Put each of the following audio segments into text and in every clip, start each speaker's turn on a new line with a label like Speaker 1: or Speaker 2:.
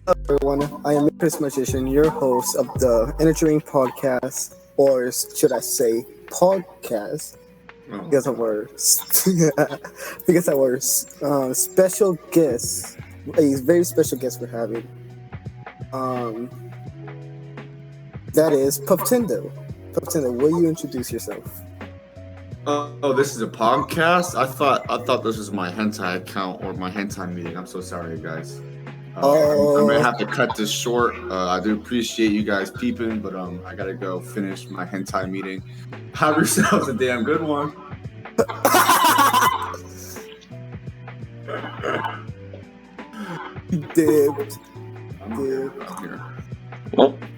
Speaker 1: Everyone. I am Icarus Magician, your host of the Entertaining Podcast, or should I say, podcast, because of our because our special guest, a very special guest we're having. Um, that is Puftendo. Puftendo, will you introduce yourself?
Speaker 2: Oh, this is a podcast. I thought this was my hentai account or my hentai meeting. I'm so sorry, guys. I'm gonna have to cut this short. I do appreciate you guys peeping, but I gotta go finish my hentai meeting. Have yourselves a damn good one.
Speaker 1: Dipped.
Speaker 2: I'm here.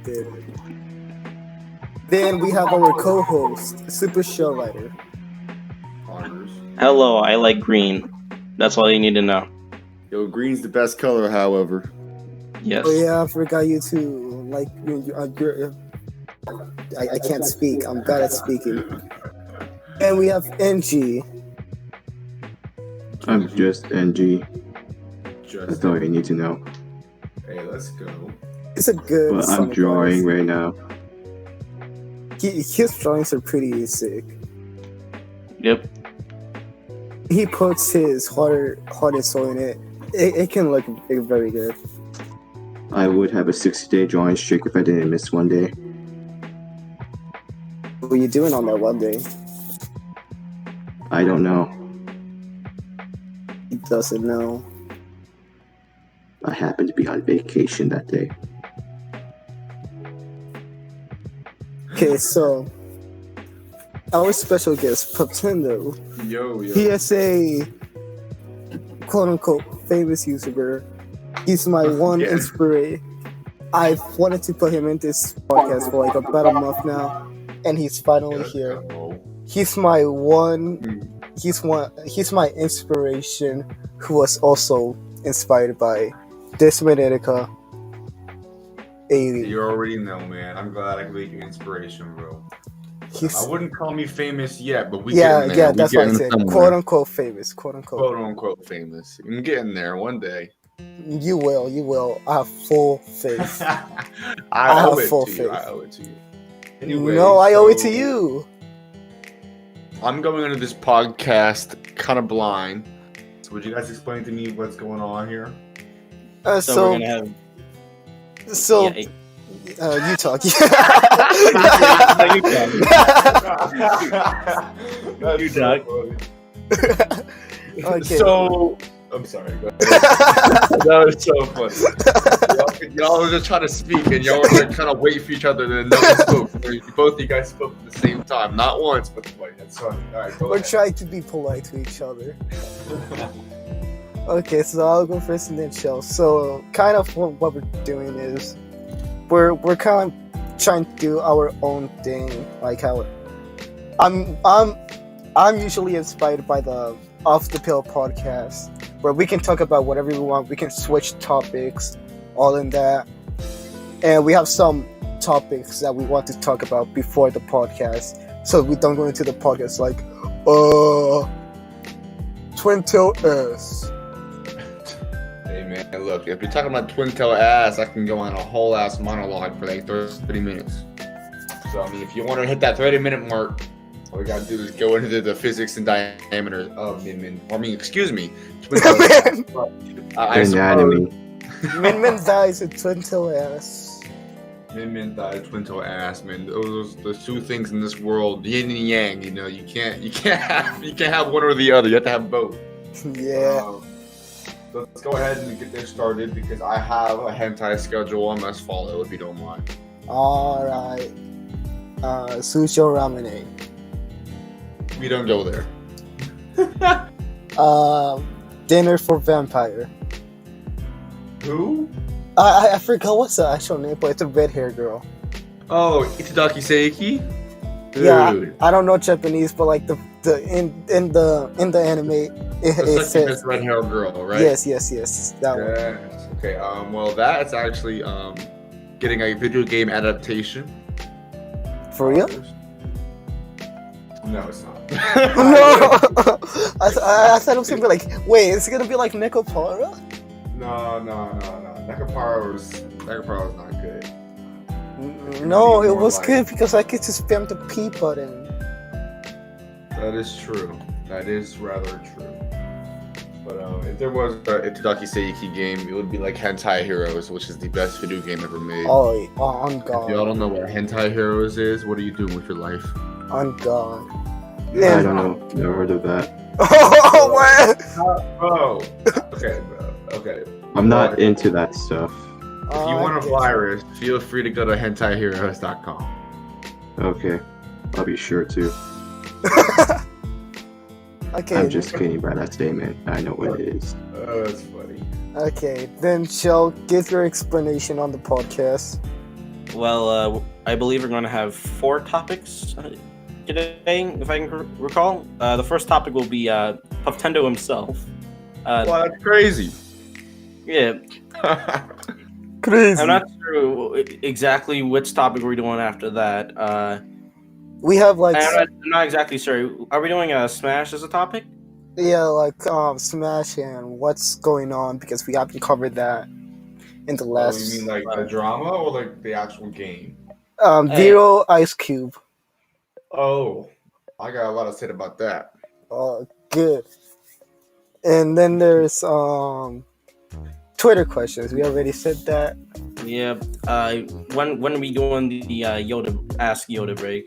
Speaker 1: Dipped. Then we have our co-host, Super Show Writer.
Speaker 2: Honors.
Speaker 3: Hello, I like green. That's all you need to know.
Speaker 2: Yo, green's the best color, however.
Speaker 3: Yes.
Speaker 1: Oh yeah, I forgot you too. Like, I can't speak. I'm bad at speaking. And we have NG.
Speaker 4: I'm just NG. That's all you need to know.
Speaker 2: Hey, let's go.
Speaker 1: It's a good.
Speaker 4: But I'm drawing right now.
Speaker 1: His drawings are pretty sick.
Speaker 3: Yep.
Speaker 1: He puts his heart and soul in it. It can look very good.
Speaker 4: I would have a 60-day drawing streak if I didn't miss one day.
Speaker 1: What were you doing on that one day?
Speaker 4: I don't know.
Speaker 1: He doesn't know.
Speaker 4: I happened to be on vacation that day.
Speaker 1: Okay, so our special guest, Puftendo,
Speaker 2: Yo.
Speaker 1: he is a quote-unquote famous YouTuber. He's my one
Speaker 2: Yeah.
Speaker 1: inspiration. I've wanted to put him in this podcast for like about a month now, and he's finally here. He's my one. He's my inspiration, who was also inspired by Desmond
Speaker 2: You already know, man. I'm glad I could make you inspiration, bro. I wouldn't call me famous yet, but we getting there.
Speaker 1: Yeah, that's what I said. Quote unquote famous. Quote
Speaker 2: Quote famous. I'm getting there one day.
Speaker 1: You will. I have full faith.
Speaker 2: I
Speaker 1: have
Speaker 2: owe it
Speaker 1: full
Speaker 2: to
Speaker 1: faith.
Speaker 2: you. I owe it to you. Anyway,
Speaker 1: No, I owe it to you.
Speaker 2: I'm going into this podcast kind of blind. So would you guys explain to me what's going on here?
Speaker 3: So we're gonna have.
Speaker 1: You talk.
Speaker 3: You talk.
Speaker 1: Okay.
Speaker 2: So I'm sorry. Go ahead. That was so funny. Y'all were just trying to speak, and y'all were like trying to wait for each other, and no one spoke. Both of you guys spoke at the same time, not once, but twice. That's funny. All right, go
Speaker 1: We're
Speaker 2: ahead.
Speaker 1: trying to be polite to each other. Okay, so I'll go first and then Shell. So kind of what we're doing is we're kind of trying to do our own thing. Like how I'm usually inspired by the Off the Pill podcast, where we can talk about whatever we want. We can switch topics, all in that, and we have some topics that we want to talk about before the podcast, so we don't go into the podcast like, Twin Tail S.
Speaker 2: Hey man, look, if you're talking about twin tail ass, I can go on a whole ass monologue for like 30 minutes. So I mean, if you want to hit that 30-minute mark, all we gotta do is go into the physics and diameter of Min. Or I mean, excuse me, twin tail ass.
Speaker 4: Anatomy.
Speaker 1: Min dies in Twin Tail ass.
Speaker 2: Min died twin tail ass, man. Those two things in this world, yin and yang. You know, you can't have one or the other. You have to have both.
Speaker 1: Yeah.
Speaker 2: So let's go ahead and get this started because I have a hentai schedule I must follow if you don't mind.
Speaker 1: Alright. Sushi Ramene.
Speaker 2: We don't go there.
Speaker 1: Dinner for Vampire.
Speaker 2: Who?
Speaker 1: I forgot what's the actual name, but it's a red hair girl.
Speaker 2: Oh, Itadaki Seiki? Dude.
Speaker 1: Yeah, I don't know Japanese, but like the in the anime, it says
Speaker 2: this red hair girl, right?
Speaker 1: yes, that one.
Speaker 2: Yes. Okay. Well, that's actually getting a video game adaptation.
Speaker 1: For real?
Speaker 2: No, it's not.
Speaker 1: No, I thought it was gonna be like, wait, it's gonna be like Necopara?
Speaker 2: No. Nekapara was not good.
Speaker 1: No, it
Speaker 2: More
Speaker 1: was
Speaker 2: like-
Speaker 1: good because I get to spam the P button.
Speaker 2: That is true. That is rather true. But if there was a Itadaki Seiki game, it would be like Hentai Heroes, which is the best video game ever made.
Speaker 1: Oh, on
Speaker 2: If y'all
Speaker 1: God.
Speaker 2: don't know what Hentai Heroes is, what are you doing with your life?
Speaker 1: On God.
Speaker 4: I don't know. Never heard of that.
Speaker 1: Oh, what?
Speaker 2: Oh, okay, bro. Okay.
Speaker 4: I'm not into that stuff.
Speaker 2: If you want a virus, feel free to go to hentaiheroes.com.
Speaker 4: Okay. I'll be sure to.
Speaker 1: Okay.
Speaker 4: I'm just kidding by that statement. I know what it is.
Speaker 2: Oh, that's funny.
Speaker 1: Okay, then Shell, give your explanation on the podcast.
Speaker 3: Well, I believe we're going to have 4 topics today, if I can recall. The first topic will be Puftendo himself.
Speaker 2: Well, that's crazy.
Speaker 3: Yeah,
Speaker 1: Crazy.
Speaker 3: I'm not sure exactly which topic we're doing after that.
Speaker 1: We have like,
Speaker 3: I'm not exactly sure. Are we doing Smash as a topic?
Speaker 1: Smash and what's going on because we haven't covered that in the
Speaker 2: Oh,
Speaker 1: last.
Speaker 2: you mean like the drama or like the actual game?
Speaker 1: Zero Ice Cube.
Speaker 2: Oh, I got a lot to say about that.
Speaker 1: Good. And then there's Twitter questions. We already said that.
Speaker 3: Yeah. When are we doing the Yoda Ask Yoda break?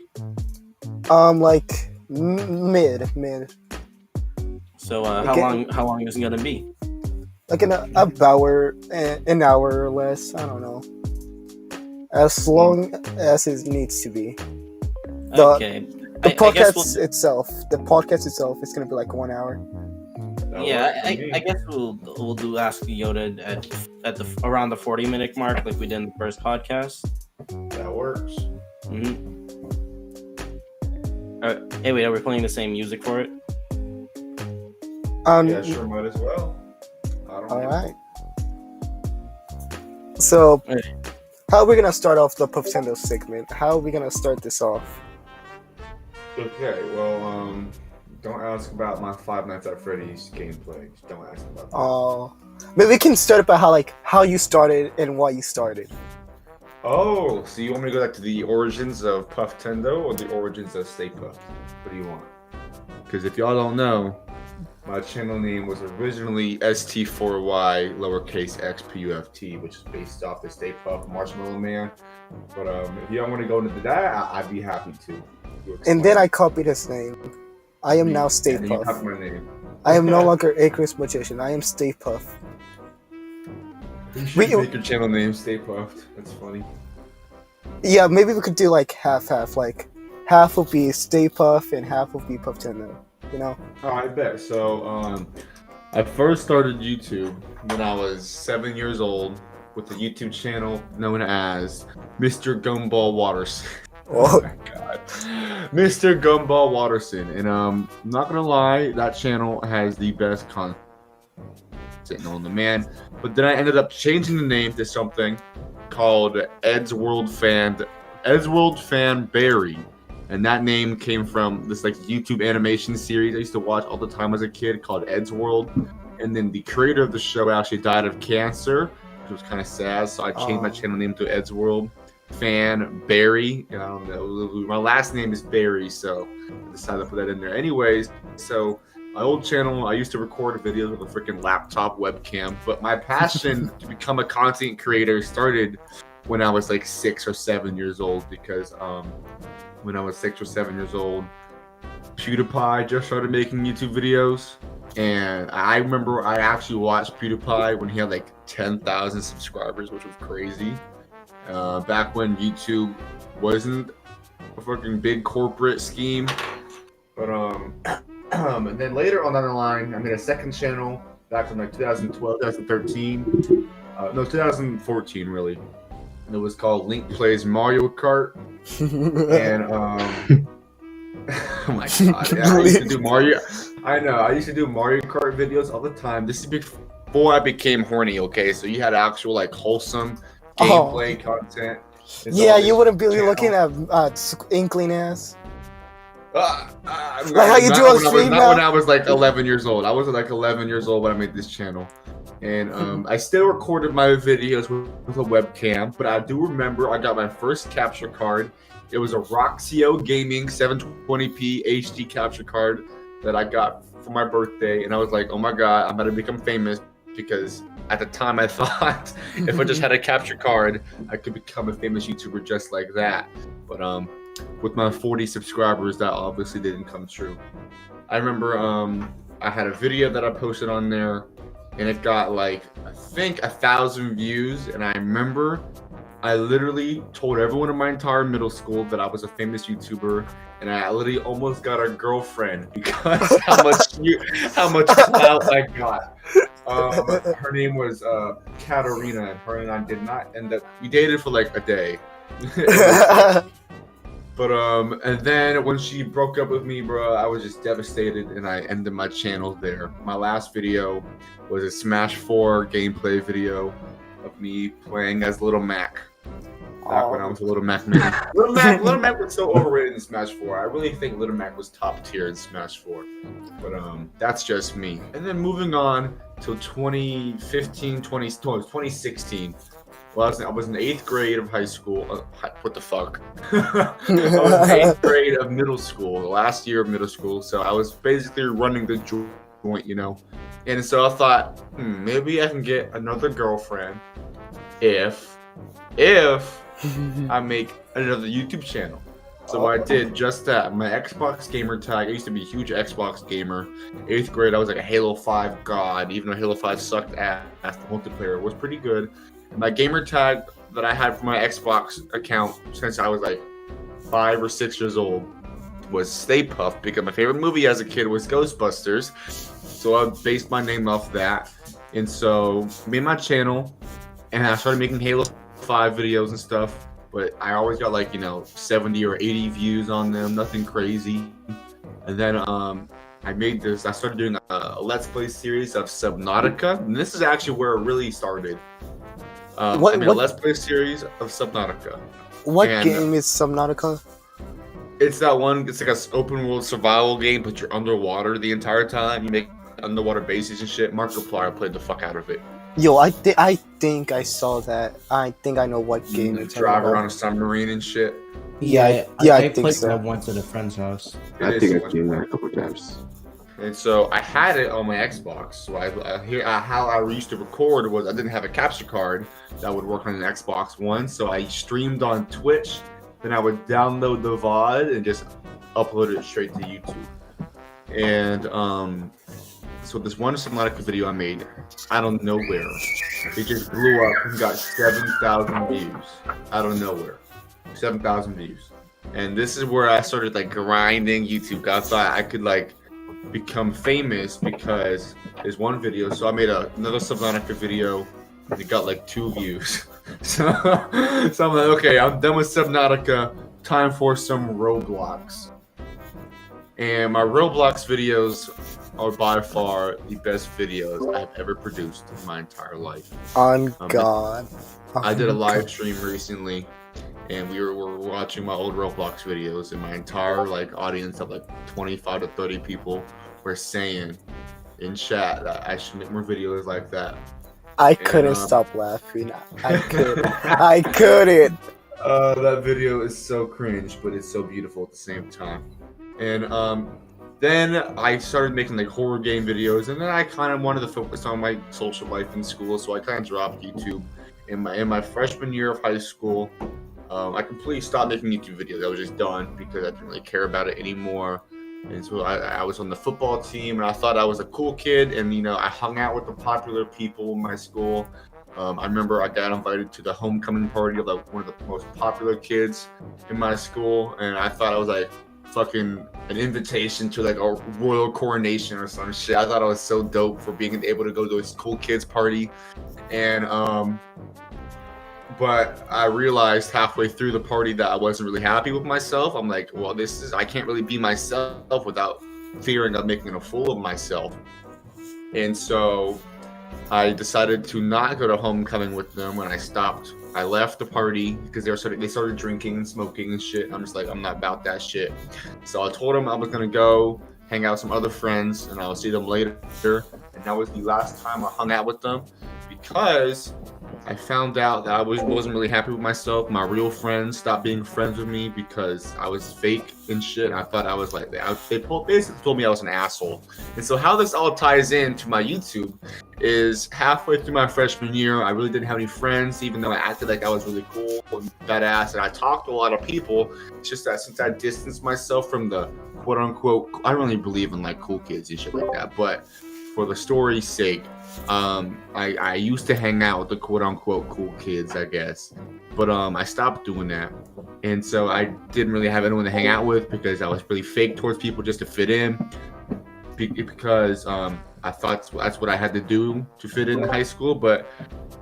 Speaker 1: Like mid,
Speaker 3: So
Speaker 1: Okay.
Speaker 3: how long is it gonna be?
Speaker 1: like an hour or less. I don't know. As long as it needs to be.
Speaker 3: Okay.
Speaker 1: The
Speaker 3: I guess
Speaker 1: podcast itself is gonna be like 1 hour.
Speaker 3: I guess we'll do Ask Yoda at the around the 40-minute mark, like we did in the first podcast.
Speaker 2: That works.
Speaker 3: Mm-hmm. Hey, wait, are we playing the same music for it?
Speaker 2: Yeah, sure, might as well. I don't
Speaker 1: All
Speaker 2: know.
Speaker 1: right. So,
Speaker 3: Hey.
Speaker 1: how are we gonna start off the Puftendo segment? How are we gonna start this off?
Speaker 2: Okay, well, don't ask about my Five Nights at Freddy's gameplay. Don't ask about that.
Speaker 1: Maybe we can start about how you started and why you started.
Speaker 2: Oh, so you want me to go back to the origins of Puftendo or the origins of Stay Puft? What do you want? Because if y'all don't know, my channel name was originally ST4Y lowercase XPUFT, which is based off the Stay Puft Marshmallow Man. But if y'all want to go into that, I'd be happy to.
Speaker 1: And then I copied his name. I am now Stay
Speaker 2: And then you
Speaker 1: Puft.
Speaker 2: copy my name.
Speaker 1: I am no longer Icarus Magician. I am Stay Puft.
Speaker 2: You should make your channel name Stay Puft. That's funny.
Speaker 1: Yeah, maybe we could do like half. Like half will be Stay Puft and half will be Puftendo. You know?
Speaker 2: Oh, I bet. So, I first started YouTube when I was 7 years old with a YouTube channel known as Mr. Gumball Watterson.
Speaker 1: Oh,
Speaker 2: my god. Mr. Gumball Watterson. And I'm not gonna lie, that channel has the best content on the man. But then I ended up changing the name to something called Ed's World Fan Barry. And that name came from this like YouTube animation series I used to watch all the time as a kid called Ed's World. And then the creator of the show actually died of cancer, which was kind of sad. So I changed my channel name to Ed's World Fan Barry. I don't know. My last name is Barry, so I decided to put that in there. Anyways, so my old channel, I used to record videos with a freaking laptop webcam. But my passion to become a content creator started when I was like 6 or 7 years old, because when I was 6 or 7 years old, PewDiePie just started making YouTube videos. And I remember I actually watched PewDiePie when he had like 10,000 subscribers, which was crazy. Back when YouTube wasn't a fucking big corporate scheme. But and then later on down the line, I made a second channel back in like 2012, 2013. 2014 really. And it was called Link Plays Mario Kart. And oh my god, yeah, I used to do Mario. I know, I used to do Mario Kart videos all the time. This is before I became horny. Okay, so you had actual like wholesome gameplay content.
Speaker 1: Yeah, you wouldn't be looking at Inkling ass.
Speaker 2: Like
Speaker 1: how you do on stream now?
Speaker 2: Not when I was like 11 years old. I was like 11 years old when I made this channel. And I still recorded my videos with a webcam, but I do remember I got my first capture card. It was a Roxio Gaming 720p HD capture card that I got for my birthday, and I was like, oh my god, I'm about to become famous, because at the time I thought if I just had a capture card, I could become a famous YouTuber just like that. But with my 40 subscribers, that obviously didn't come true. I remember I had a video that I posted on there, and it got like, I think 1,000 views. And I remember I literally told everyone in my entire middle school that I was a famous YouTuber, and I literally almost got a girlfriend because how much clout I got. Her name was Katarina, and her and I did not end up. We dated for like a day. But and then when she broke up with me, bro, I was just devastated, and I ended my channel there. My last video was a Smash 4 gameplay video of me playing as Little Mac. Back when I was a Little Mac man. Little Mac was so overrated in Smash 4. I really think Little Mac was top tier in Smash 4. But that's just me. And then moving on to 2016. Well, I was in the 8th grade of high school. What the fuck? I was in the 8th grade of middle school, the last year of middle school. So I was basically running the joint, you know. And so I thought, maybe I can get another girlfriend if I make another YouTube channel. So I did just that. My Xbox gamer tag, I used to be a huge Xbox gamer. 8th grade, I was like a Halo 5 god, even though Halo 5 sucked ass. The multiplayer was pretty good. My gamer tag that I had for my Xbox account since I was like 5 or 6 years old was Stay Puft, because my favorite movie as a kid was Ghostbusters. So I based my name off that. And so I made my channel, and I started making Halo 5 videos and stuff. But I always got like, 70 or 80 views on them, nothing crazy. And then I started doing a Let's Play series of Subnautica. And this is actually where it really started. I made a Let's Play series of Subnautica.
Speaker 1: What game is Subnautica?
Speaker 2: It's that one, it's like an open world survival game, but you're underwater the entire time. You make underwater bases and shit. Markiplier played the fuck out of it.
Speaker 1: Yo, I think I saw that. I think I know what game it's
Speaker 2: drive around a submarine and shit.
Speaker 1: I think so.
Speaker 5: I went to a friend's house.
Speaker 4: I think I've seen that a couple times.
Speaker 2: And so I had it on my Xbox. So how I used to record was I didn't have a capture card that would work on an Xbox One. So I streamed on Twitch. Then I would download the VOD and just upload it straight to YouTube. And so this one Subnautica video I made out of nowhere, it just blew up and got 7,000 views out of nowhere. 7,000 views. And this is where I started like grinding YouTube. I thought I could like become famous because there's one video. So I made another Subnautica video, and it got like 2 views. So I'm like, okay, I'm done with Subnautica. Time for some Roblox. And my Roblox videos are by far the best videos I've ever produced in my entire life.
Speaker 1: On God.
Speaker 2: I did a live stream recently, and we were watching my old Roblox videos, and my entire audience of 25 to 30 people were saying in chat that I should make more videos like that.
Speaker 1: I couldn't stop laughing. I couldn't.
Speaker 2: That video is so cringe, but it's so beautiful at the same time. And then I started making horror game videos, and then I kind of wanted to focus on my social life in school, so I kind of dropped YouTube. In my freshman year of high school, I completely stopped making YouTube videos. I was just done because I didn't really care about it anymore. And so I was on the football team, and I thought I was a cool kid, and I hung out with the popular people in my school. I remember I got invited to the homecoming party of one of the most popular kids in my school, and I thought I was fucking an invitation to a royal coronation or some shit. I thought I was so dope for being able to go to this cool kids party. And but I realized halfway through the party that I wasn't really happy with myself. I'm like, well, I can't really be myself without fearing of making a fool of myself. And so I decided to not go to homecoming with them when I stopped. I left the party because they started drinking and smoking and shit. I'm just like, I'm not about that shit. So I told them I was gonna go hang out with some other friends, and I'll see them later. and that was the last time I hung out with them because I found out that I wasn't really happy with myself. My real friends stopped being friends with me because I was fake and shit. I thought I was like, they basically told me I was an asshole. And so how this all ties into my YouTube is halfway through my freshman year, I really didn't have any friends, even though I acted like I was really cool and badass. And I talked to a lot of people. It's just that since I distanced myself from the quote unquote, I don't really believe in like cool kids and shit like that, but for the story's sake, I used to hang out with the quote unquote cool kids, I guess, but I stopped doing that, and so I didn't really have anyone to hang out with because I was really fake towards people just to fit in, because I thought that's what I had to do to fit in high school. But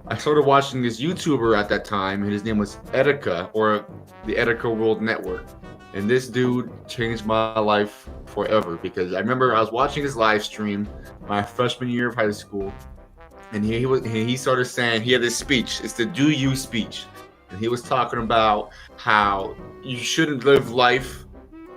Speaker 2: I started watching this YouTuber at that time, and his name was Etika, or the Etika World Network. And this dude changed my life forever, because I remember I was watching his live stream my freshman year of high school, and he started saying, he had this speech, it's the do you speech, and he was talking about how you shouldn't live life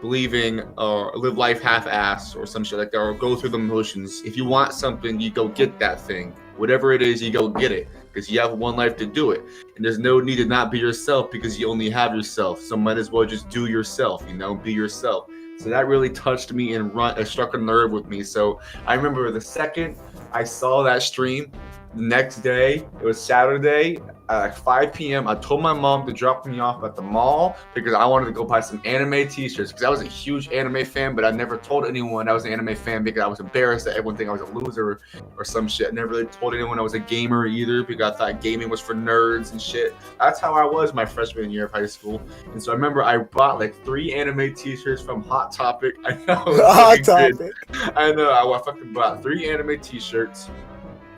Speaker 2: believing or live life half-assed or some shit like that, or go through the motions. If you want something, you go get that thing. Whatever it is, you go get it, because you have one life to do it. And there's no need to not be yourself, because you only have yourself. So might as well just do yourself, be yourself. So that really touched me and struck a nerve with me. So I remember the second I saw that stream, the next day, it was Saturday at like 5 p.m. I told my mom to drop me off at the mall because I wanted to go buy some anime t-shirts, because I was a huge anime fan, but I never told anyone I was an anime fan because I was embarrassed that everyone think I was a loser or some shit. I never really told anyone I was a gamer either, because I thought gaming was for nerds and shit. That's how I was my freshman year of high school. And so I remember I bought like 3 anime t-shirts from Hot Topic. I know.
Speaker 1: Hot Topic.
Speaker 2: I know. I fucking bought 3 anime t-shirts.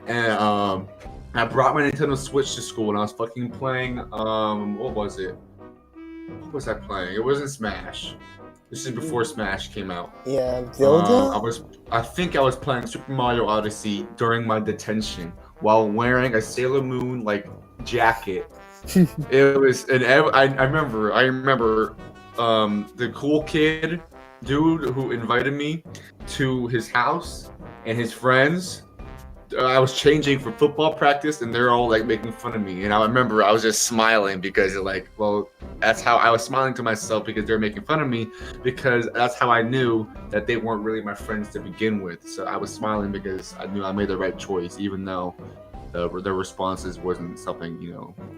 Speaker 2: And I brought my Nintendo Switch to school, and I was fucking playing, what was it? What was I playing? It wasn't Smash. This is before Smash came out.
Speaker 1: Yeah, Zelda?
Speaker 2: I think I was playing Super Mario Odyssey during my detention while wearing a Sailor Moon, like, jacket. It was, and I remember the cool kid dude who invited me to his house and his friends. I was changing for football practice, and they're all like making fun of me. And I remember I was just smiling because like, well, that's how I was smiling to myself, because they're making fun of me, because that's how I knew that they weren't really my friends to begin with. So I was smiling because I knew I made the right choice, even though the responses wasn't something,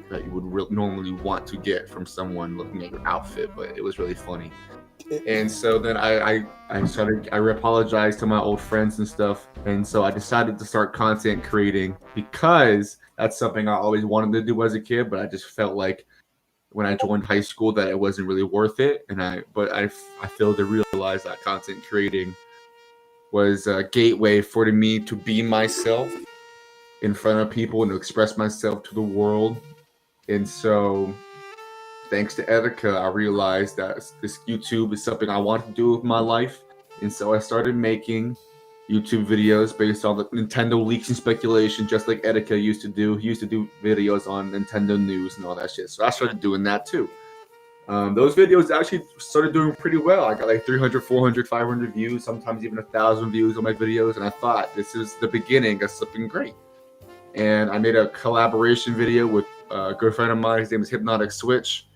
Speaker 2: that you would normally want to get from someone looking at your outfit. But it was really funny. And so then I apologized to my old friends and stuff, and so I decided to start content creating, because that's something I always wanted to do as a kid, but I just felt like when I joined high school that it wasn't really worth it. And I failed to realize that content creating was a gateway for me to be myself in front of people and to express myself to the world. And so thanks to Etika, I realized that this YouTube is something I want to do with my life. And so I started making YouTube videos based on the Nintendo leaks and speculation, just like Etika used to do. He used to do videos on Nintendo news and all that shit. So I started doing that too. Those videos actually started doing pretty well. I got like 300, 400, 500 views, sometimes even 1,000 views on my videos. And I thought, this is the beginning of something great. And I made a collaboration video with a good friend of mine. His name is Hypnotic Switch.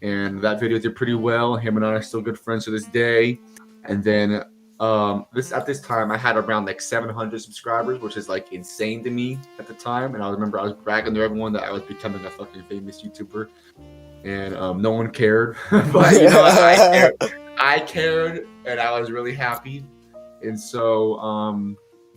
Speaker 2: And that video did pretty well. Him and I are still good friends to this day. And then at this time, I had around like 700 subscribers, which is like insane to me at the time. And I remember I was bragging to everyone that I was becoming a fucking famous YouTuber. And no one cared. But, I cared, and I was really happy. And so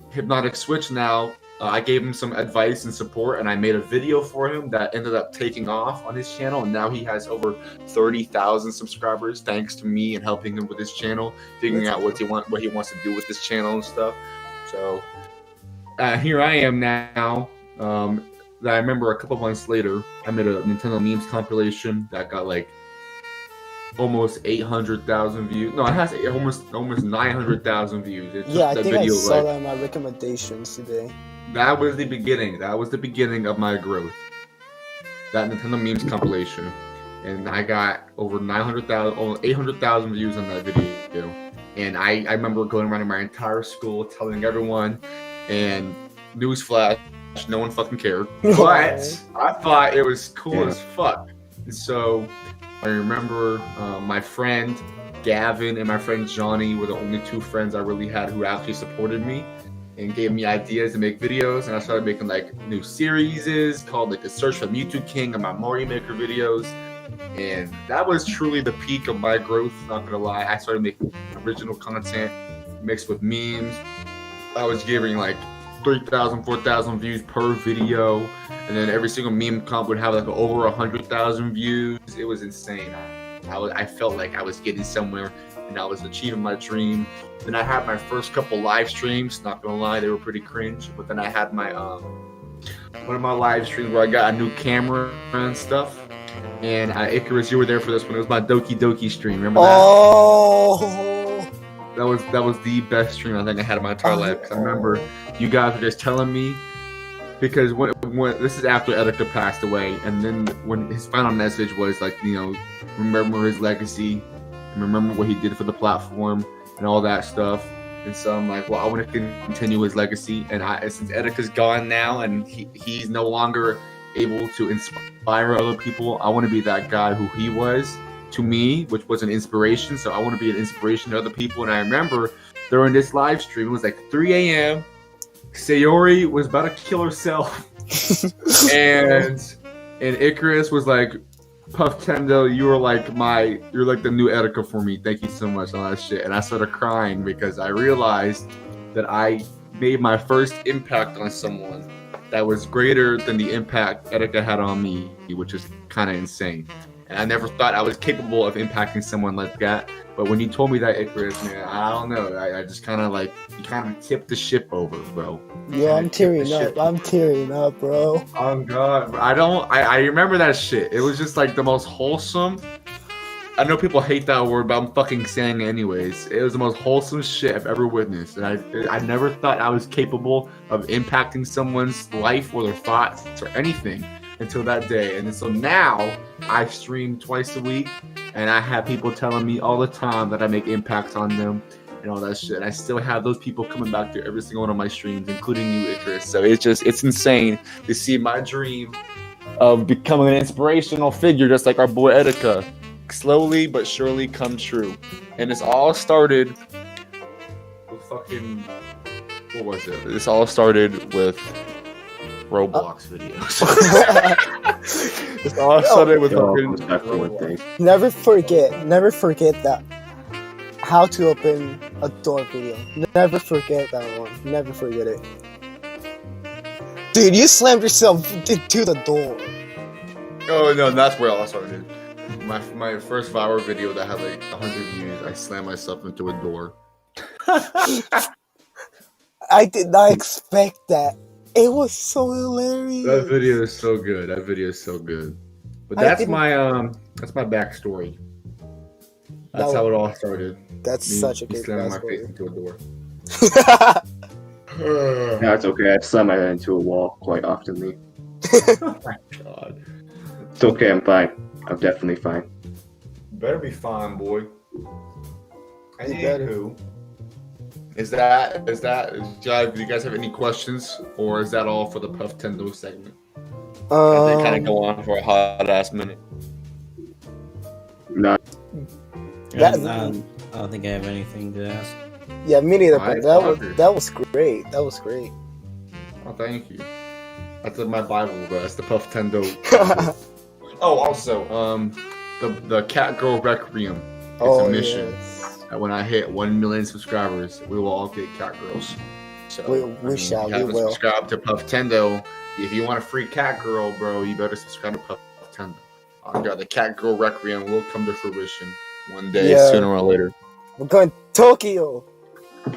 Speaker 2: Hypnotic Switch now, I gave him some advice and support, and I made a video for him that ended up taking off on his channel, and now he has over 30,000 subscribers thanks to me and helping him with his channel, figuring out what he wants to do with this channel and stuff. So here I am now. I remember a couple months later, I made a Nintendo memes compilation that got like almost 800,000 views. No, it has almost 900,000 views.
Speaker 1: I think I saw that in my recommendations today.
Speaker 2: That was the beginning. That was the beginning of my growth. That Nintendo memes compilation, and I got over 800,000 views on that video. And I remember going around in my entire school telling everyone, And newsflash, no one fucking cared. But I thought it was cool as fuck. And so I remember my friend Gavin and my friend Johnny were the only two friends I really had who actually supported me and gave me ideas to make videos. And I started making like new series called like the Search for Mewtwo King and my Mario Maker videos. And that was truly the peak of my growth, not gonna lie. I started making original content mixed with memes. I was giving like 3,000, 4,000 views per video, and then every single meme comp would have like over 100,000 views. It was insane. I felt like I was getting somewhere, and I was achieving my dream. Then I had my first couple live streams. Not gonna lie, they were pretty cringe. But then I had my one of my live streams where I got a new camera and stuff. And Icarus, you were there for this one. It was my Doki Doki stream. Remember that?
Speaker 1: Oh.
Speaker 2: That was the best stream I think I had in my entire life. 'Cause I remember you guys were just telling me, because when this is after Etika passed away, and then when his final message was like, you know, remember his legacy and remember what he did for the platform and all that stuff. And so I'm like, well, I want to continue his legacy. And since Etika's gone now and he's no longer able to inspire other people, I want to be that guy who he was to me, which was an inspiration. So I want to be an inspiration to other people. And I remember during this live stream, it was like 3 a.m. Sayori was about to kill herself. and Icarus was like, Puftendo, you're like the new Etika for me. Thank you so much, all that shit. And I started crying because I realized that I made my first impact on someone that was greater than the impact Etika had on me, which is kind of insane. And I never thought I was capable of impacting someone like that. But when you told me that, Icarus, man, I don't know. I just kind of like, you kind of tipped the ship over, bro.
Speaker 1: Yeah, I'm tearing up. I'm tearing up, bro.
Speaker 2: Oh, God. I remember that shit. It was just like the most wholesome. I know people hate that word, but I'm fucking saying it anyways. It was the most wholesome shit I've ever witnessed. And I never thought I was capable of impacting someone's life or their thoughts or anything until that day. And so now I stream twice a week, and I have people telling me all the time that I make impacts on them and all that shit. And I still have those people coming back to every single one of my streams, including you, Icarus. So it's insane to see my dream of becoming an inspirational figure just like our boy Etika slowly but surely come true. And it's all started with fucking, what was it? This all started with Roblox videos. It's all started with fucking
Speaker 1: Never forget that how to open a door video. Never forget that one. Never forget it. Dude, you slammed yourself into the door.
Speaker 2: Oh no, that's where it all started. My first viral video that had like 100 views, I slammed myself into a door.
Speaker 1: I did not expect that. It was so hilarious.
Speaker 2: That video is so good. But that's my backstory. That's how it all started.
Speaker 1: That's such a good
Speaker 2: slamming my face into a door.
Speaker 4: No, it's okay. I slam my head into a wall quite oftenly.
Speaker 2: Oh my God.
Speaker 4: It's okay. I'm fine. I'm definitely fine.
Speaker 2: Better be fine, boy.
Speaker 1: Anywho,
Speaker 2: do you guys have any questions, or is that all for the Puftendo segment? They kind of go on for a hot ass minute.
Speaker 4: No.
Speaker 3: I don't think I have anything to ask.
Speaker 1: Yeah, me neither. But that was great. That was great.
Speaker 2: Oh, thank you. That's in my Bible, but that's the Puftendo. Oh, also, the Cat Girl Requiem. It's a mission. Yes. And when I hit 1 million subscribers, we will all get cat girls. So
Speaker 1: we will.
Speaker 2: Subscribe to Puftendo. If you want a free cat girl, bro, you better subscribe to Puftendo. The Cat Girl Requiem will come to fruition one day, sooner or later.
Speaker 1: We're going to Tokyo.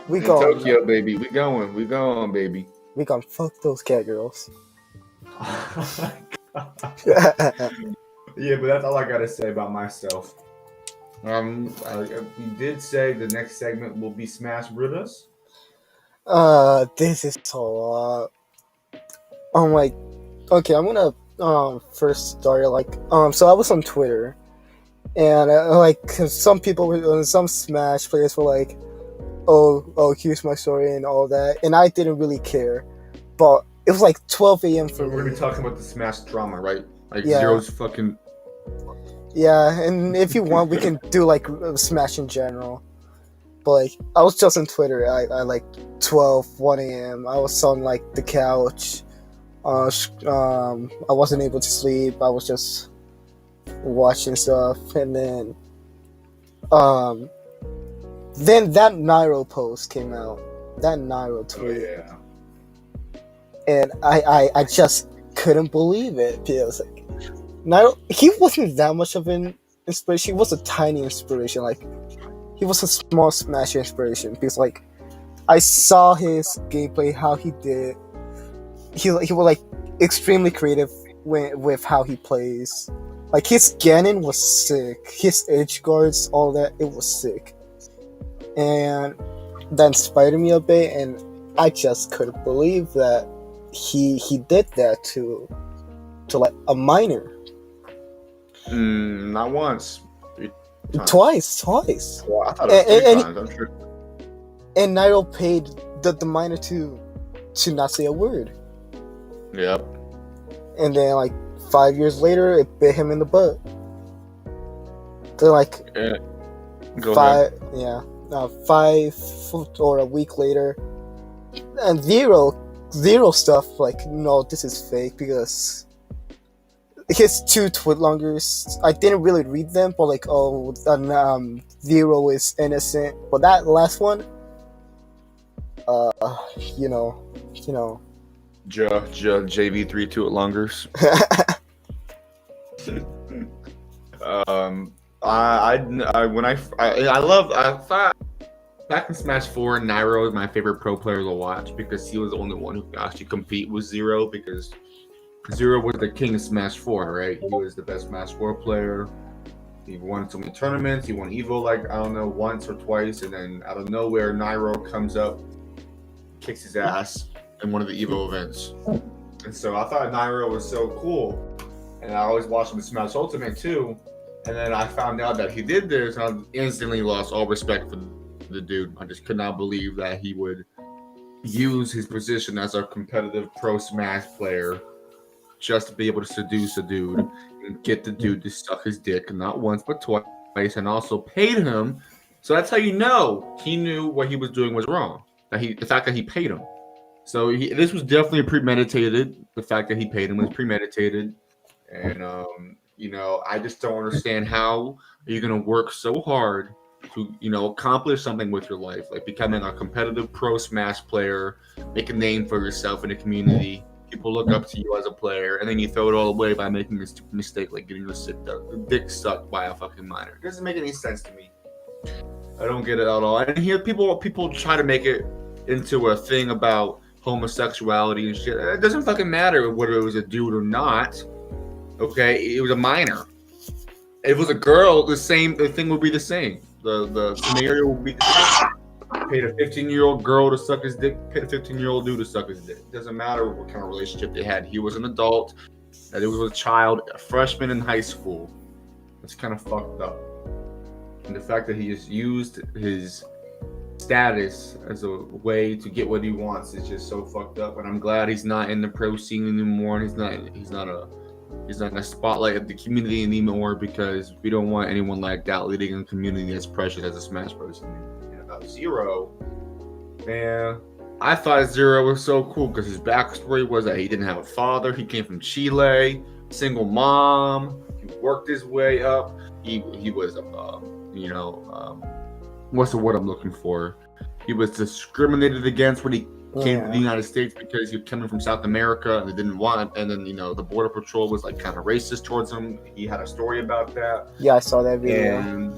Speaker 2: Tokyo, baby. We going, baby.
Speaker 1: We gonna fuck those cat girls.
Speaker 2: Yeah, but that's all I gotta say about myself. We did say the next segment will be Smash Brothers.
Speaker 1: This is a lot. I'm like, okay, I'm gonna first start so I was on Twitter, and some people some Smash players were like, here's my story and all that, and I didn't really care. But it was like 12 a.m. for
Speaker 2: We're gonna
Speaker 1: me.
Speaker 2: be talking about the Smash drama, right? Like
Speaker 1: Yeah.
Speaker 2: Zero's fucking.
Speaker 1: Yeah, and if you want, we can do like Smash in general. But like, I was just on Twitter at like 1 a.m. I was on like the couch. I wasn't able to sleep. I was just watching stuff, and then that Nairo post came out. That Nairo tweet.
Speaker 2: Oh, yeah.
Speaker 1: And I just couldn't believe it because like Nairo, he wasn't that much of an inspiration. He was a tiny inspiration. Like he was a small Smash inspiration because like I saw his gameplay, how he did. He was like extremely creative with how he plays. Like his Ganon was sick. His edge guards, all that, it was sick. And that inspired me a bit, and I just couldn't believe that he did that to like a minor.
Speaker 2: Not once.
Speaker 1: Twice.
Speaker 2: Well, I thought it was 3 times. I'm sure.
Speaker 1: And Nairo paid the minor to not say a word.
Speaker 2: Yep.
Speaker 1: And then like 5 years later, it bit him in the butt. They're like
Speaker 2: Go
Speaker 1: five,
Speaker 2: ahead.
Speaker 1: yeah, 5 or a week later, and zero stuff like, no, this is fake because his 2 Twitlongers, I didn't really read them, but like, Zero is innocent, but that last one, you know.
Speaker 2: JV32 at Longers. I thought back in Smash 4, Nairo was my favorite pro player to watch because he was the only one who could actually compete with Zero, because Zero was the king of Smash 4, right? He was the best Smash 4 player. He won so many tournaments. He won Evo like, I don't know, once or twice, and then out of nowhere, Nairo comes up, kicks his ass in one of the Evo events. And so I thought Nairo was so cool, and I always watched him in Smash Ultimate too. And then I found out that he did this, and I instantly lost all respect for the dude. I just could not believe that he would use his position as a competitive pro Smash player just to be able to seduce a dude and get the dude to suck his dick, not once but twice, and also paid him. So that's how you know he knew what he was doing was wrong. The fact that he paid him. So this was definitely premeditated. The fact that he paid him was premeditated, and I just don't understand how are you going to work so hard to accomplish something with your life, like becoming a competitive pro Smash player, make a name for yourself in the community. People look up to you as a player, and then you throw it all away by making a stupid mistake like getting your dick sucked by a fucking minor. It doesn't make any sense to me. I don't get it at all. And here people try to make it into a thing about homosexuality and shit. It doesn't fucking matter whether it was a dude or not. Okay, it was a minor. If it was a girl, the thing would be the same. The scenario would be the same. Paid a 15-year-old girl to suck his dick, paid a 15-year-old dude to suck his dick. It doesn't matter what kind of relationship they had. He was an adult, and it was a child, a freshman in high school. It's kind of fucked up. And the fact that he just used his status as a way to get what he wants is just so fucked up. And I'm glad he's not in the pro scene anymore, and he's not in the spotlight of the community anymore, because we don't want anyone like that leading a community as precious as a Smash person. And about Zero, man, I thought Zero was so cool because his backstory was that he didn't have a father. He came from Chile, single mom. He worked his way up. He was what's the word I'm looking for? He was discriminated against when he came to the United States because he was coming from South America and they didn't want him. And then, the Border Patrol was like kind of racist towards him. He had a story about that.
Speaker 1: Yeah, I saw that video.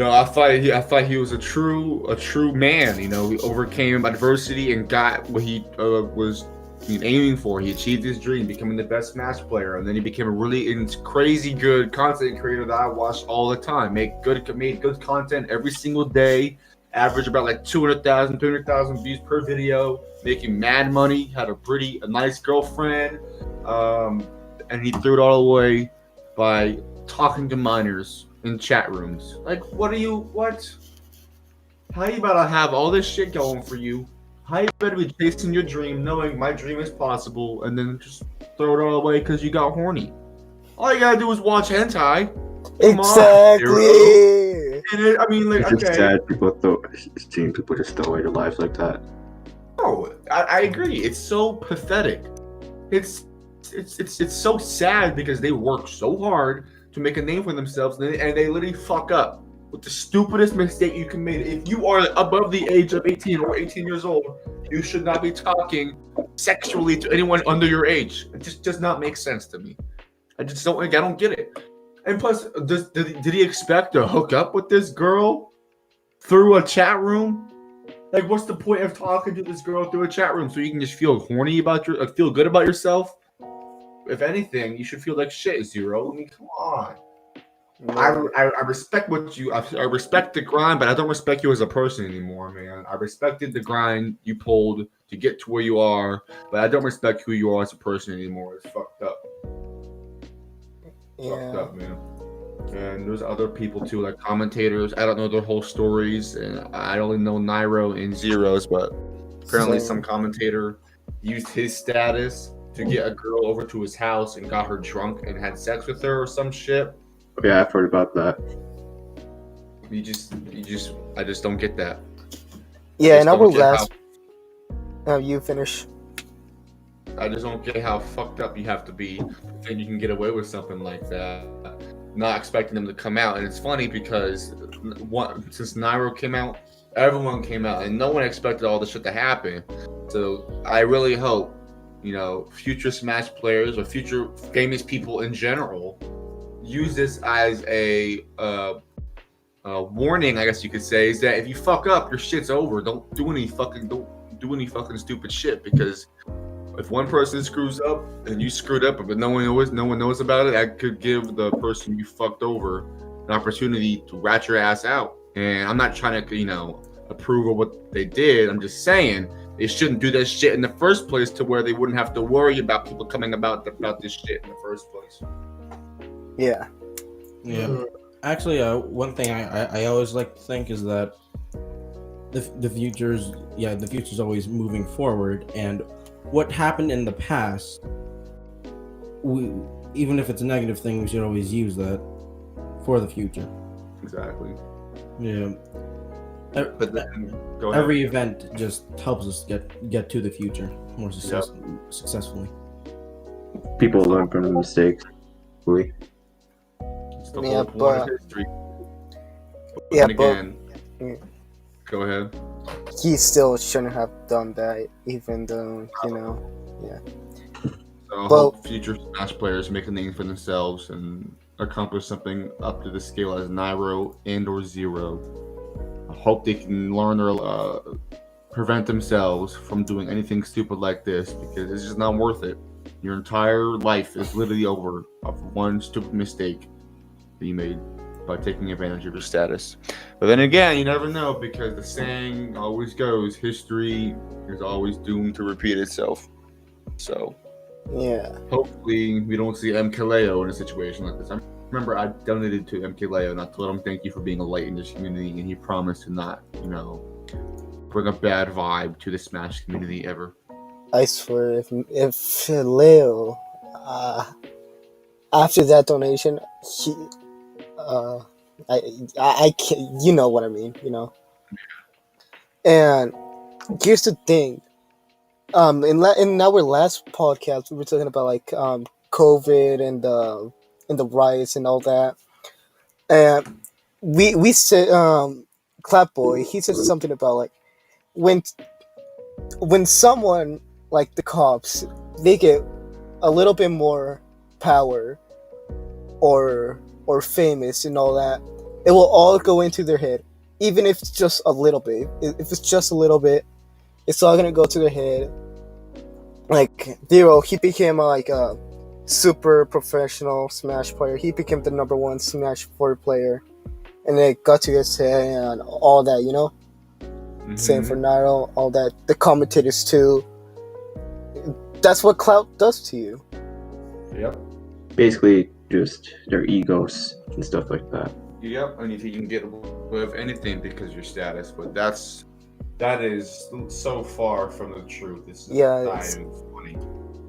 Speaker 2: I thought he was a true man. He overcame adversity and got what he was aiming for. He achieved his dream, becoming the best Smash player, and then he became a really crazy good content creator that I watched all the time. Made good content every single day. Average about like 200,000, 300,000 views per video. Making mad money. Had a nice girlfriend, and he threw it all away by talking to minors in chat rooms. Like, what? How you about to have all this shit going for you? How you better be chasing your dream, knowing my dream is possible, and then just throw it all away because you got horny? All you gotta do is watch hentai.
Speaker 1: Exactly.
Speaker 2: I mean, like,
Speaker 4: It's just
Speaker 2: okay.
Speaker 4: sad seeing people just throw away their lives like that.
Speaker 2: No, I agree. It's so pathetic. It's so sad because they work so hard to make a name for themselves, and they literally fuck up with the stupidest mistake you can make. If you are above the age of 18 or 18 years old, you should not be talking sexually to anyone under your age. It just does not make sense to me. I don't get it. And plus, did he expect to hook up with this girl through a chat room? Like, what's the point of talking to this girl through a chat room so you can just feel horny feel good about yourself? If anything, you should feel like shit, Zero. I mean, come on. I respect I respect the grind, but I don't respect you as a person anymore, man. I respected the grind you pulled to get to where you are, but I don't respect who you are as a person anymore. It's fucked up. Fucked up, man. And there's other people too, like commentators. I don't know their whole stories, and I only know Nairo and Zero's, but apparently some commentator used his status to get a girl over to his house and got her drunk and had sex with her or some shit.
Speaker 4: Yeah, I've heard about that.
Speaker 2: I just don't get that.
Speaker 1: Yeah, and I will last. Now you finish.
Speaker 2: I just don't get how fucked up you have to be and you can get away with something like that, not expecting them to come out. And it's funny because since Nairo came out, everyone came out, and no one expected all this shit to happen. So I really hope, future Smash players or future famous people in general use this as a warning, I guess you could say, is that if you fuck up, your shit's over. Don't do any fucking stupid shit, because if one person screws up and you screwed up, but no one knows about it, that could give the person you fucked over an opportunity to rat your ass out. And I'm not trying to, approve of what they did. I'm just saying they shouldn't do that shit in the first place, to where they wouldn't have to worry about people coming about this shit in the first place.
Speaker 1: Yeah.
Speaker 3: Actually, one thing I always like to think is that the future's always moving forward, and what happened in the past, even if it's a negative thing, we should always use that for the future.
Speaker 2: Exactly.
Speaker 3: Yeah.
Speaker 2: But then, go ahead.
Speaker 3: Every event just helps us get to the future more successfully.
Speaker 4: People learn from their mistakes. Really.
Speaker 2: It's the whole point of history. Go ahead.
Speaker 1: He still shouldn't have done that, even though, yeah.
Speaker 2: So I hope future Smash players make a name for themselves and accomplish something up to the scale as Nairo and or Zero. I hope they can learn or prevent themselves from doing anything stupid like this, because it's just not worth it. Your entire life is literally over off one stupid mistake that you made by taking advantage of your status. But then again, you never know, because the saying always goes, history is always doomed to repeat itself. So
Speaker 1: yeah,
Speaker 2: hopefully we don't see MKLeo in a situation like this. I remember I donated to MKLeo and I told him thank you for being a light in this community, and he promised to not, bring a bad vibe to the Smash community ever.
Speaker 1: I swear, if Leo, after that donation, he, I can't, you know what I mean, And here's the thing, in our last podcast, we were talking about like COVID and the riots and all that, and we said Clapboy, he said something about like when someone like the cops, they get a little bit more power or famous and all that, it will all go into their head, even if it's just a little bit. If it's just a little bit, it's all gonna go to their head. Like Zero, he became like a super professional Smash player. He became the number one Smash 4 player, and it got to his head and all that, Mm-hmm. Same for Nairo, all that. The commentators too. That's what clout does to you.
Speaker 2: Yep.
Speaker 4: Basically, just their egos and stuff like that.
Speaker 2: Yep, and if you can get away with anything because of your status, but that is so far from the truth. It's not even funny.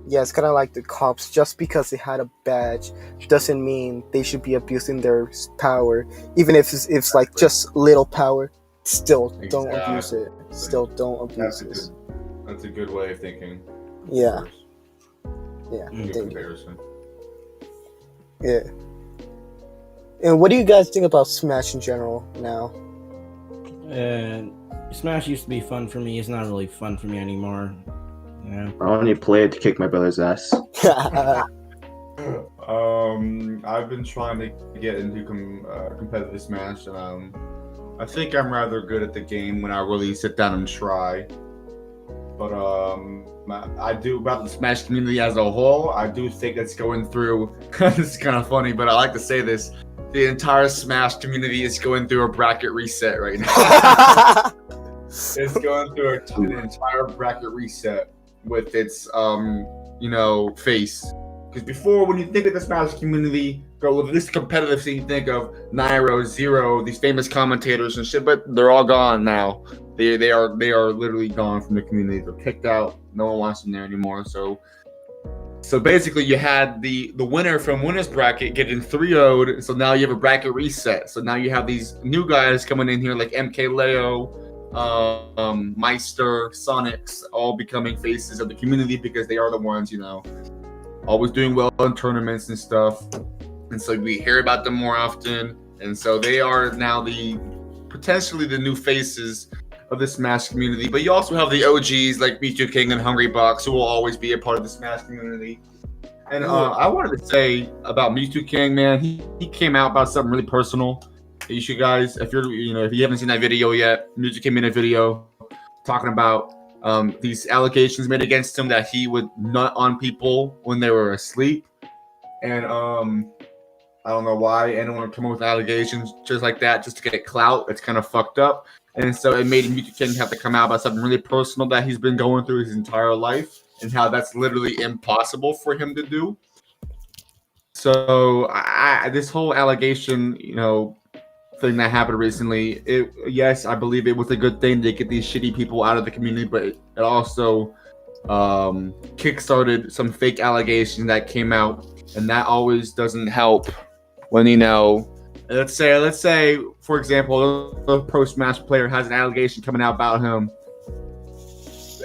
Speaker 1: Yeah, it's kind of like the cops. Just because they had a badge doesn't mean they should be abusing their power. Even if it's like just little power, still don't abuse it. Still don't abuse it.
Speaker 2: That's a good way of thinking.
Speaker 1: Yeah.
Speaker 2: Of
Speaker 1: Yeah.
Speaker 2: good comparison.
Speaker 1: Yeah. And what do you guys think about Smash in general now?
Speaker 3: And Smash used to be fun for me. It's not really fun for me anymore. Yeah.
Speaker 4: I only play it to kick my brother's ass.
Speaker 2: I've been trying to get into competitive Smash, and I think I'm rather good at the game when I really sit down and try. But I do about the Smash community as a whole. I do think it's going through. This is kind of funny, but I like to say this: the entire Smash community is going through a bracket reset right now. It's going through an entire bracket reset with its face. Because before, when you think of the Smash community, go with this competitive scene, you think of Nairo, Zero, these famous commentators and shit, but they're all gone now. They are literally gone from the community. They're kicked out. No one wants them there anymore. So basically, you had the winner from winner's bracket getting 3-0'd. So now you have a bracket reset. So now you have these new guys coming in here like MK Leo, Meister, Sonics, all becoming faces of the community because they are the ones, always doing well in tournaments and stuff. And so we hear about them more often. And so they are now potentially the new faces of the Smash community. But you also have the OGs like Mewtwo King and Hungry Box who will always be a part of the Smash community. And I wanted to say about Mewtwo King, man, he came out about something really personal. You should guys, if you haven't seen that video yet, Mewtwo King made a video talking about these allegations made against him that he would nut on people when they were asleep. And I don't know why anyone would come up with allegations just like that just to get clout. It's kind of fucked up. And so it made Mewtwo King have to come out about something really personal that he's been going through his entire life and how that's literally impossible for him to do. So this whole allegation, thing that happened recently, yes, I believe it was a good thing to get these shitty people out of the community, but it also kickstarted some fake allegations that came out, and that always doesn't help when let's say for example a pro Smash player has an allegation coming out about him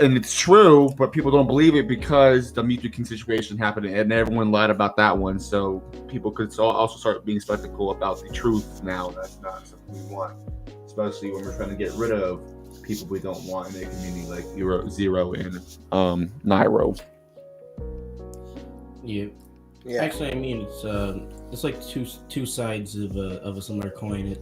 Speaker 2: and it's true, but people don't believe it because the Mewtwo King situation happened and everyone lied about that one. So people could also start being skeptical about the truth now. That's not something we want, especially when we're trying to get rid of people we don't want in the community like Zero and Nairo.
Speaker 3: Yeah. Actually, I mean, it's like two sides of a similar coin.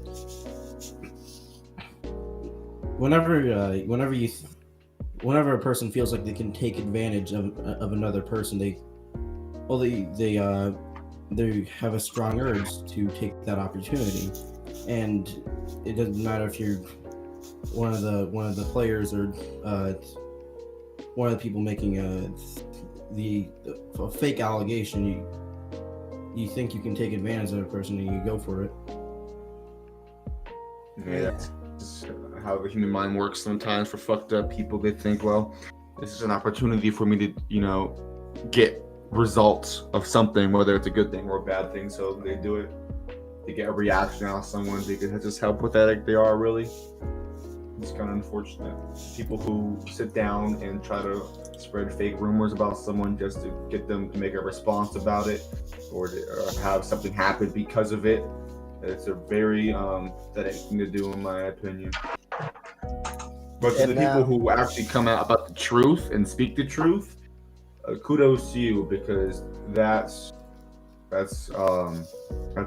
Speaker 3: Whenever a person feels like they can take advantage of another person, they have a strong urge to take that opportunity, and it doesn't matter if you're one of the players or one of the people making a fake allegation. You think you can take advantage of a person and you go for it.
Speaker 2: Yeah. How the human mind works sometimes for fucked up people. They think, well, this is an opportunity for me to, get results of something, whether it's a good thing or a bad thing. So they do it to get a reaction out of someone. They could just how pathetic they are, really. It's kind of unfortunate. People who sit down and try to spread fake rumors about someone just to get them to make a response about it or have something happen because of it. It's a very pathetic thing to do, in my opinion. But to the people who actually come out about the truth and speak the truth, kudos to you, because that's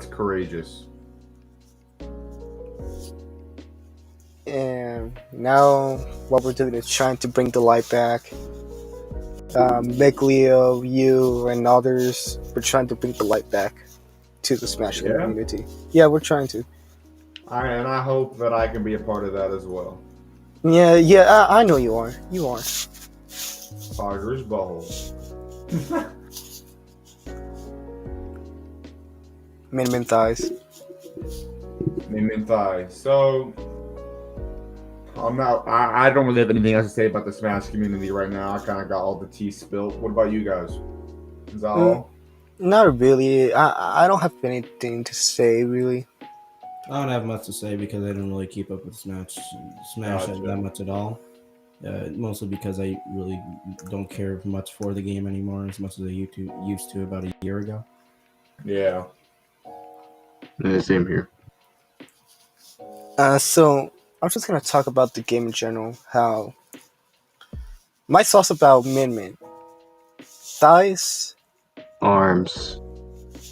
Speaker 2: courageous.
Speaker 1: And now what we're doing is trying to bring the light back. Leo, you, and others, we're trying to bring the light back to the Smash community. Yeah, we're trying to.
Speaker 2: And I hope that I can be a part of that as well.
Speaker 1: Yeah, I know you are. You are.
Speaker 2: Tiger's ball.
Speaker 1: Min thighs.
Speaker 2: Min Min Thai. So I'm not. I don't really have anything else to say about the Smash community right now. I kind of got all the tea spilled. What about you guys? Is that all?
Speaker 1: Not really. I don't have anything to say really.
Speaker 3: I don't have much to say because I didn't really keep up with Smash
Speaker 2: Gotcha.
Speaker 3: that much at all. Mostly because I really don't care much for the game anymore as much as I used to about a year ago.
Speaker 2: Yeah.
Speaker 4: Yeah, same here.
Speaker 1: So I'm just gonna talk about the game in general. How my thoughts about Min Min. Thighs.
Speaker 4: Arms.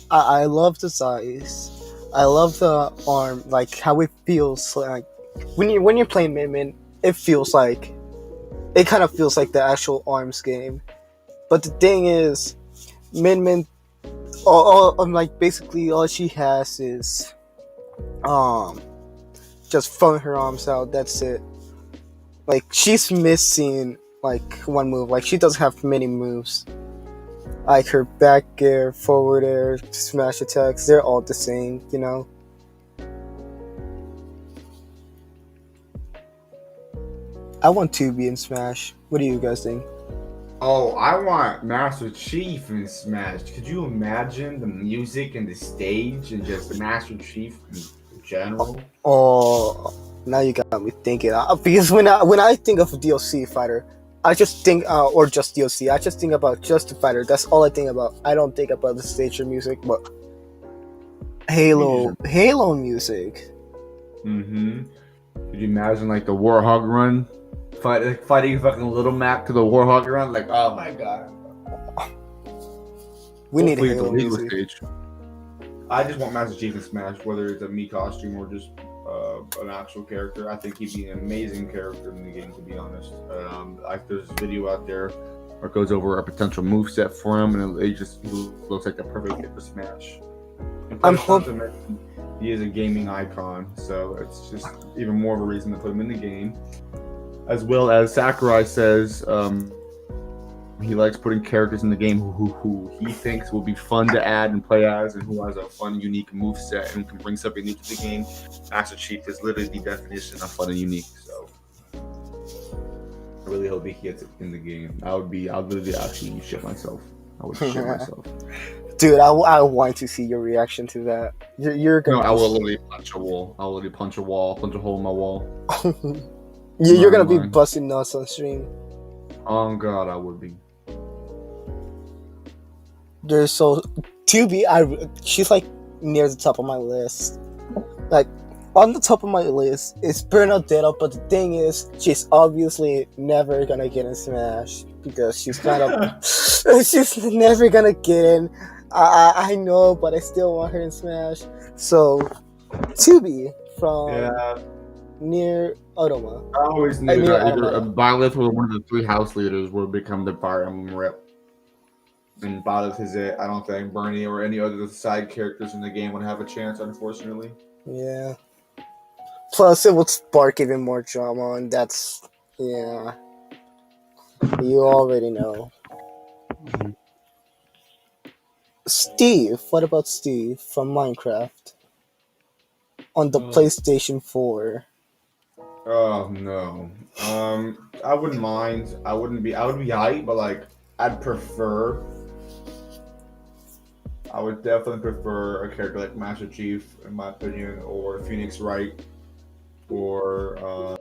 Speaker 1: I love the thighs. I love the arm, like how it feels like when you're playing Min Min. It kind of feels like the actual arms game. But the thing is, Min Min, like basically all she has is just throwing her arms out. That's it. Like she's missing like one move. Like she doesn't have many moves. Like her back air, forward air, smash attacks, they're all the same, you know? I want 2B in Smash. What do you guys think?
Speaker 2: Oh, I want Master Chief in Smash. Could you imagine the music and the stage and just Master Chief in general?
Speaker 1: Oh, now you got me thinking. Because when I think of a DLC fighter, I just think, or just DLC, I just think about just the fighter. That's all I think about. I don't think about the stage or music, but Halo music.
Speaker 2: Mm-hmm. Could you imagine like the Warhog run? Fighting fucking Little Mac to the Warhog run? Like, oh my god.
Speaker 1: We need
Speaker 2: Hopefully
Speaker 1: Halo
Speaker 2: the legal
Speaker 1: music.
Speaker 2: stage. I just want Master Chief in Smash, whether it's a Mii costume or just an actual character. I think he'd be an amazing character in the game, to be honest. There's a video out there where it goes over a potential moveset for him, and he looks like a perfect fit for Smash. And
Speaker 1: I'm
Speaker 2: plus, not to mention, he is a gaming icon, so it's just even more of a reason to put him in the game. As well as Sakurai says, he likes putting characters in the game who he thinks will be fun to add and play as, and who has a fun, unique moveset and can bring something new to the game. Master Chief is literally the definition of fun and unique. So I really hope he gets it in the game. I'd literally actually shit myself. I would shit myself.
Speaker 1: Dude, I want to see your reaction to that. You're gonna.
Speaker 2: No, I will literally punch a wall. I will literally punch a hole in my wall.
Speaker 1: You're gonna be busting nuts on stream.
Speaker 2: Oh god, I would be.
Speaker 1: There's so 2B. She's like near the top of my list. Like on the top of my list is Burnout Data, but the thing is, she's obviously never gonna get in Smash because she's kind of she's never gonna get in. I know, but I still want her in Smash. So 2B from near Otoma.
Speaker 2: I always knew that either a Byleth or one of the 3 house leaders would become the Fire Emblem rep. And Byleth is it. I don't think Bernie or any other side characters in the game would have a chance, unfortunately.
Speaker 1: Yeah. Plus, it would spark even more drama, and that's... Yeah. You already know.
Speaker 3: Mhm.
Speaker 1: Steve. What about Steve from Minecraft? On the PlayStation 4.
Speaker 2: Oh no. I wouldn't mind. I would be hyped, but like I would definitely prefer a character like Master Chief, in my opinion, or Phoenix Wright, or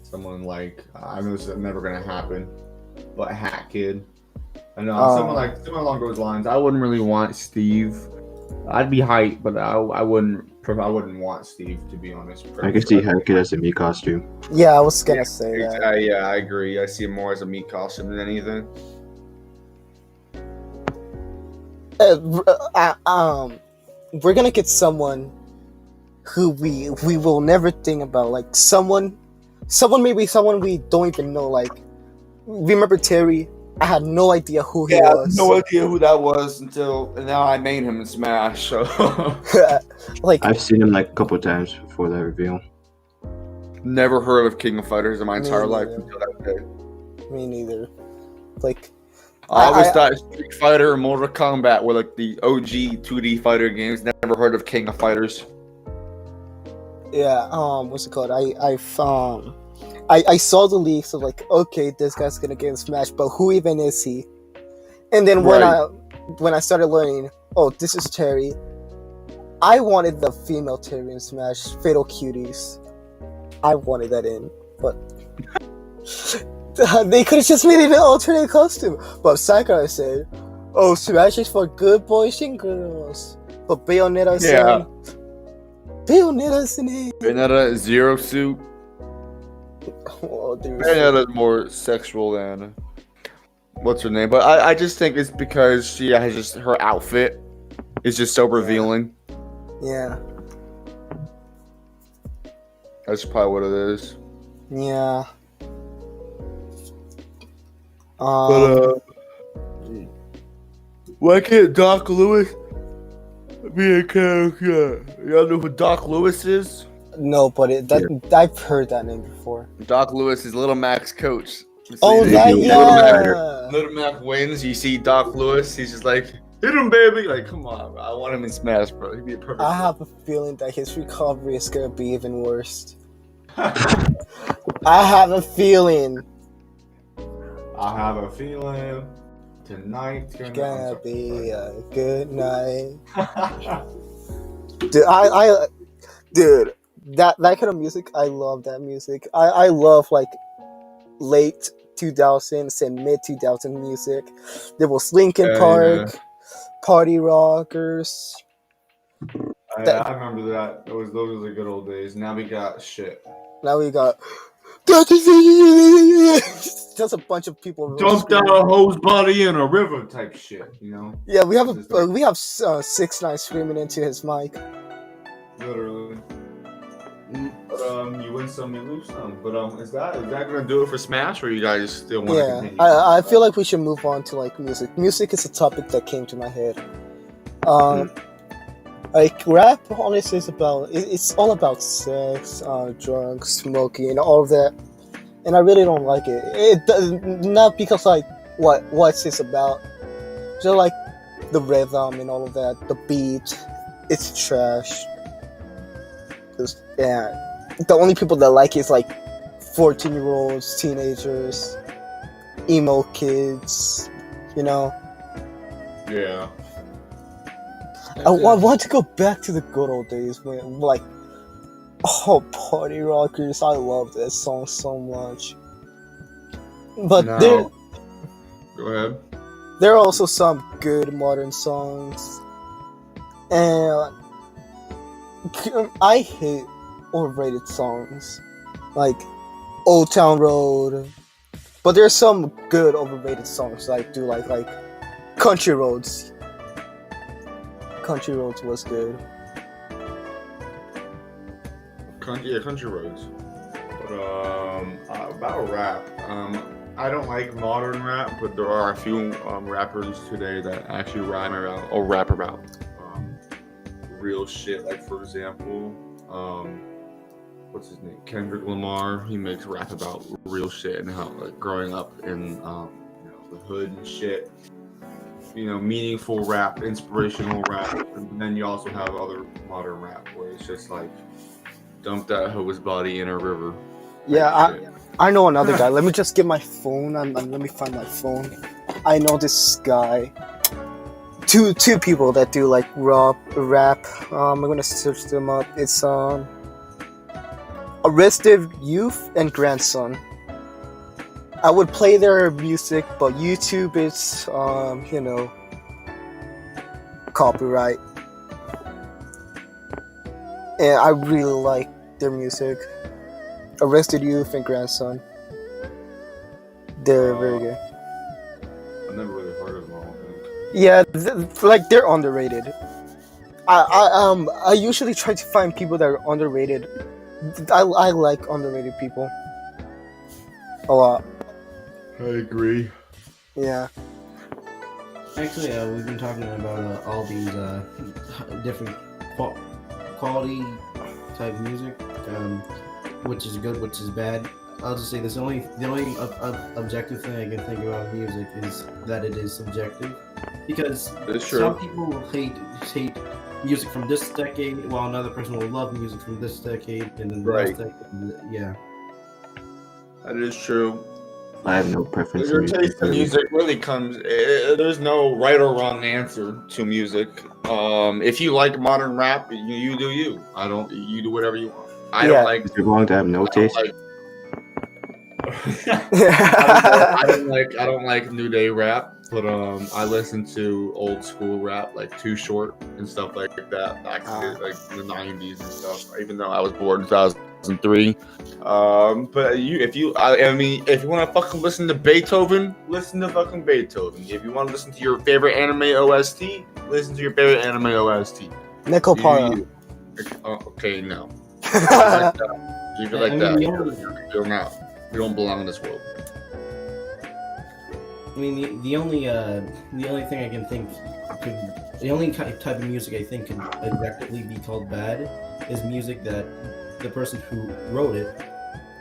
Speaker 2: someone like, I know this is never gonna happen, but Hat Kid. I know someone along those lines. I wouldn't really want Steve. I'd be hyped, but I wouldn't want Steve, to be honest.
Speaker 4: I can see Hat Kid as a Mii costume.
Speaker 1: Yeah, I was gonna say that.
Speaker 2: Yeah, I agree. I see him more as a Mii costume than anything.
Speaker 1: We're gonna get someone who we will never think about, like someone we don't even know. Like, remember Terry? I had no idea who he was.
Speaker 2: I had no idea who that was until now. I made him in Smash. So
Speaker 1: like,
Speaker 4: I've seen him like a couple times before that reveal.
Speaker 2: never heard of King of Fighters in my entire life
Speaker 1: neither.
Speaker 2: until that day.
Speaker 1: Me neither. Like,
Speaker 2: I always thought Street Fighter and Mortal Kombat were like the OG 2D fighter games. Never heard of King of Fighters.
Speaker 1: Yeah, what's it called? I saw the leaks of like, okay, this guy's gonna get in Smash, but who even is he? And then
Speaker 2: Right.
Speaker 1: when I started learning, oh, this is Terry. I wanted the female Terry in Smash, Fatal Cuties. I wanted that in, but they could have just made it an alternate costume. But Sakurai said, "Oh, Smash is for good boys and girls." But Bayonetta's
Speaker 2: Yeah.
Speaker 1: Bayonetta's in it.
Speaker 2: Bayonetta Zero Suit.
Speaker 1: Oh, dude.
Speaker 2: Bayonetta's more sexual than what's her name, but I just think it's because she has just her outfit is just so revealing.
Speaker 1: Yeah,
Speaker 2: That's probably what it is.
Speaker 1: yeah.
Speaker 2: Why can't Doc Lewis be a character? Y'all know who Doc Lewis is?
Speaker 1: No, but I've heard that name before.
Speaker 2: Doc Lewis is Little Mac's coach. You
Speaker 1: Oh,
Speaker 2: see,
Speaker 1: that
Speaker 2: Little
Speaker 1: yeah.
Speaker 2: Little Mac wins. You see Doc Lewis. He's just like, hit him, baby. Like, come on, bro. I want him in Smash, bro. He'd be a perfect.
Speaker 1: I have a feeling that his recovery is gonna be even worse. I have a feeling
Speaker 2: I have a feeling tonight's
Speaker 1: gonna be a good night. Dude, that kind of music, I love that music. I love like late 2000s and mid 2000s music. There was Linkin Park, Party Rockers.
Speaker 2: I remember that. Those were the good old days. Now we got shit.
Speaker 1: Now we got just a bunch of people
Speaker 2: Dumped out a hose body in a river type shit, you know?
Speaker 1: Yeah, we have 6ix9ine screaming into his mic.
Speaker 2: Literally. But you win some, you lose some. But is that gonna do it for Smash, or you guys still want to
Speaker 1: Yeah,
Speaker 2: continue?
Speaker 1: I feel like we should move on to like music. Music is a topic that came to my head. Like rap, honestly, it's all about sex, drugs, smoking, and all of that. And I really don't like it. Not because like what's this about, just like the rhythm and all of that, the beat. It's trash. The only people that like it is like 14-year-olds, teenagers, emo kids, you know.
Speaker 2: Yeah.
Speaker 1: I want to go back to the good old days when, like, Party Rockers. I love that song so much. But
Speaker 2: Go ahead.
Speaker 1: there are also some good modern songs, and I hate overrated songs like Old Town Road. But there's some good overrated songs that I do like Country Roads. Country Roads was good.
Speaker 2: Country Roads. But about rap, I don't like modern rap, but there are a few rappers today that actually rap about real shit. Like for example, what's his name? Kendrick Lamar. He makes rap about real shit and how like growing up in the hood and shit. Meaningful rap, inspirational rap, and then you also have other modern rap where it's just like dump that hose body in a river.
Speaker 1: Yeah, I know another guy. Let me just get my phone. Let me find my phone. I know this guy. Two people that do like rap. I'm gonna search them up. It's Arrested Youth and Grandson. I would play their music, but YouTube is copyright. And I really like their music. Arrested Youth and Grandson. They're very good.
Speaker 2: I've never really heard of them all.
Speaker 1: Yeah, they're underrated. I usually try to find people that are underrated. I like underrated people a lot.
Speaker 2: I agree.
Speaker 1: Yeah.
Speaker 3: Actually, we've been talking about all these different quality type music, which is good, which is bad. I'll just say this: the only objective thing I can think about music is that it is subjective, because some people hate music from this decade, while another person will love music from this decade, and then the
Speaker 2: Right.
Speaker 3: last decade. Yeah.
Speaker 2: That is true.
Speaker 4: I have no preference.
Speaker 2: Your
Speaker 4: in
Speaker 2: taste in
Speaker 4: really.
Speaker 2: music really comes. There's no right or wrong answer to music. If you like modern rap, you do you. I don't. You do whatever you want. I
Speaker 1: Yeah.
Speaker 2: don't like.
Speaker 4: Is it wrong to have no
Speaker 2: I don't
Speaker 4: taste?
Speaker 2: like. I don't like new day rap, but I listen to old school rap like Too Short and stuff like that back in the 90s and stuff. Even though I was born in 2003, but if you want to fucking listen to Beethoven, listen to fucking Beethoven. If you want to listen to your favorite anime OST, listen to your favorite anime OST.
Speaker 1: Necopara.
Speaker 2: Okay, no.
Speaker 1: Yeah.
Speaker 2: You feel like that? You're not. You don't belong in this world.
Speaker 3: I mean, the only thing I can think the only type of music I think can objectively be called bad is music that the person who wrote it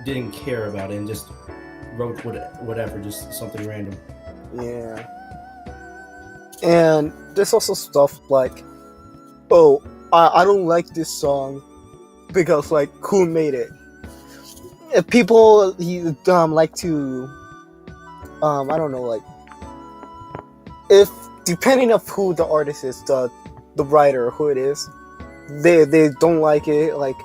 Speaker 3: didn't care about it and just wrote whatever, just something random.
Speaker 1: Yeah. And there's also stuff like, oh, I don't like this song because like who made it? If people like to I don't know, like if depending of who the artist is, the writer, who it is, they don't like it. Like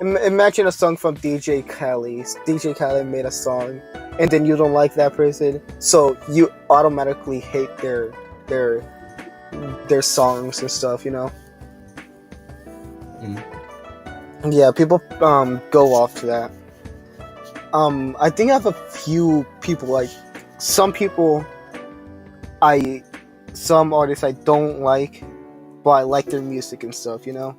Speaker 1: imagine a song from DJ Khaled. DJ Khaled made a song, and then you don't like that person, so you automatically hate their songs and stuff. You know.
Speaker 3: Mm-hmm.
Speaker 1: Yeah, people go off to that. I think I have a few people, like some artists I don't like, but I like their music and stuff, you know?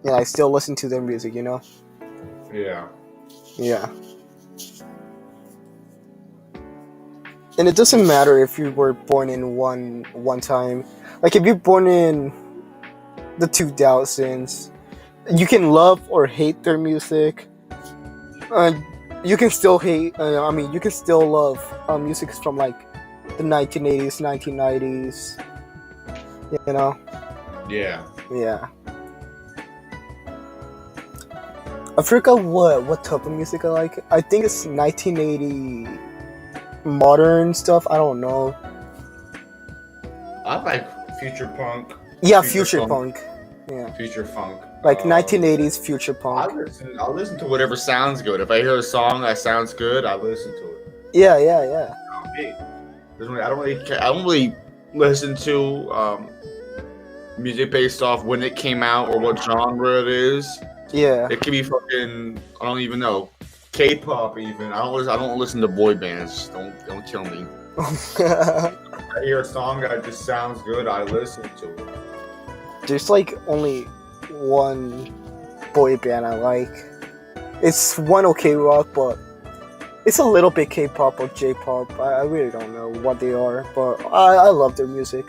Speaker 1: Yeah, I still listen to their music, you know?
Speaker 2: Yeah.
Speaker 1: Yeah. And it doesn't matter if you were born in one time. Like if you're born in the 2000s, you can love or hate their music. You can still hate. You can still love music from like the 1980s, 1990s. You know.
Speaker 2: Yeah.
Speaker 1: Yeah. I forgot what type of music I like. I think it's 1980 modern stuff. I don't know.
Speaker 2: I like future punk.
Speaker 1: Yeah, future punk. Yeah.
Speaker 2: Future funk.
Speaker 1: Like 1980s future punk.
Speaker 2: I'll listen to whatever sounds good. If I hear a song that sounds good, I listen to it.
Speaker 1: Yeah.
Speaker 2: I don't really listen to music based off when it came out or what genre it is.
Speaker 1: Yeah.
Speaker 2: It could be fucking, I don't even know, K-pop even. I don't listen to boy bands. Don't kill me. I hear a song that just sounds good, I listen to it.
Speaker 1: There's like only one boy band I like. It's One OK Rock, but it's a little bit K-pop or J-pop. I really don't know what they are, but I love their music.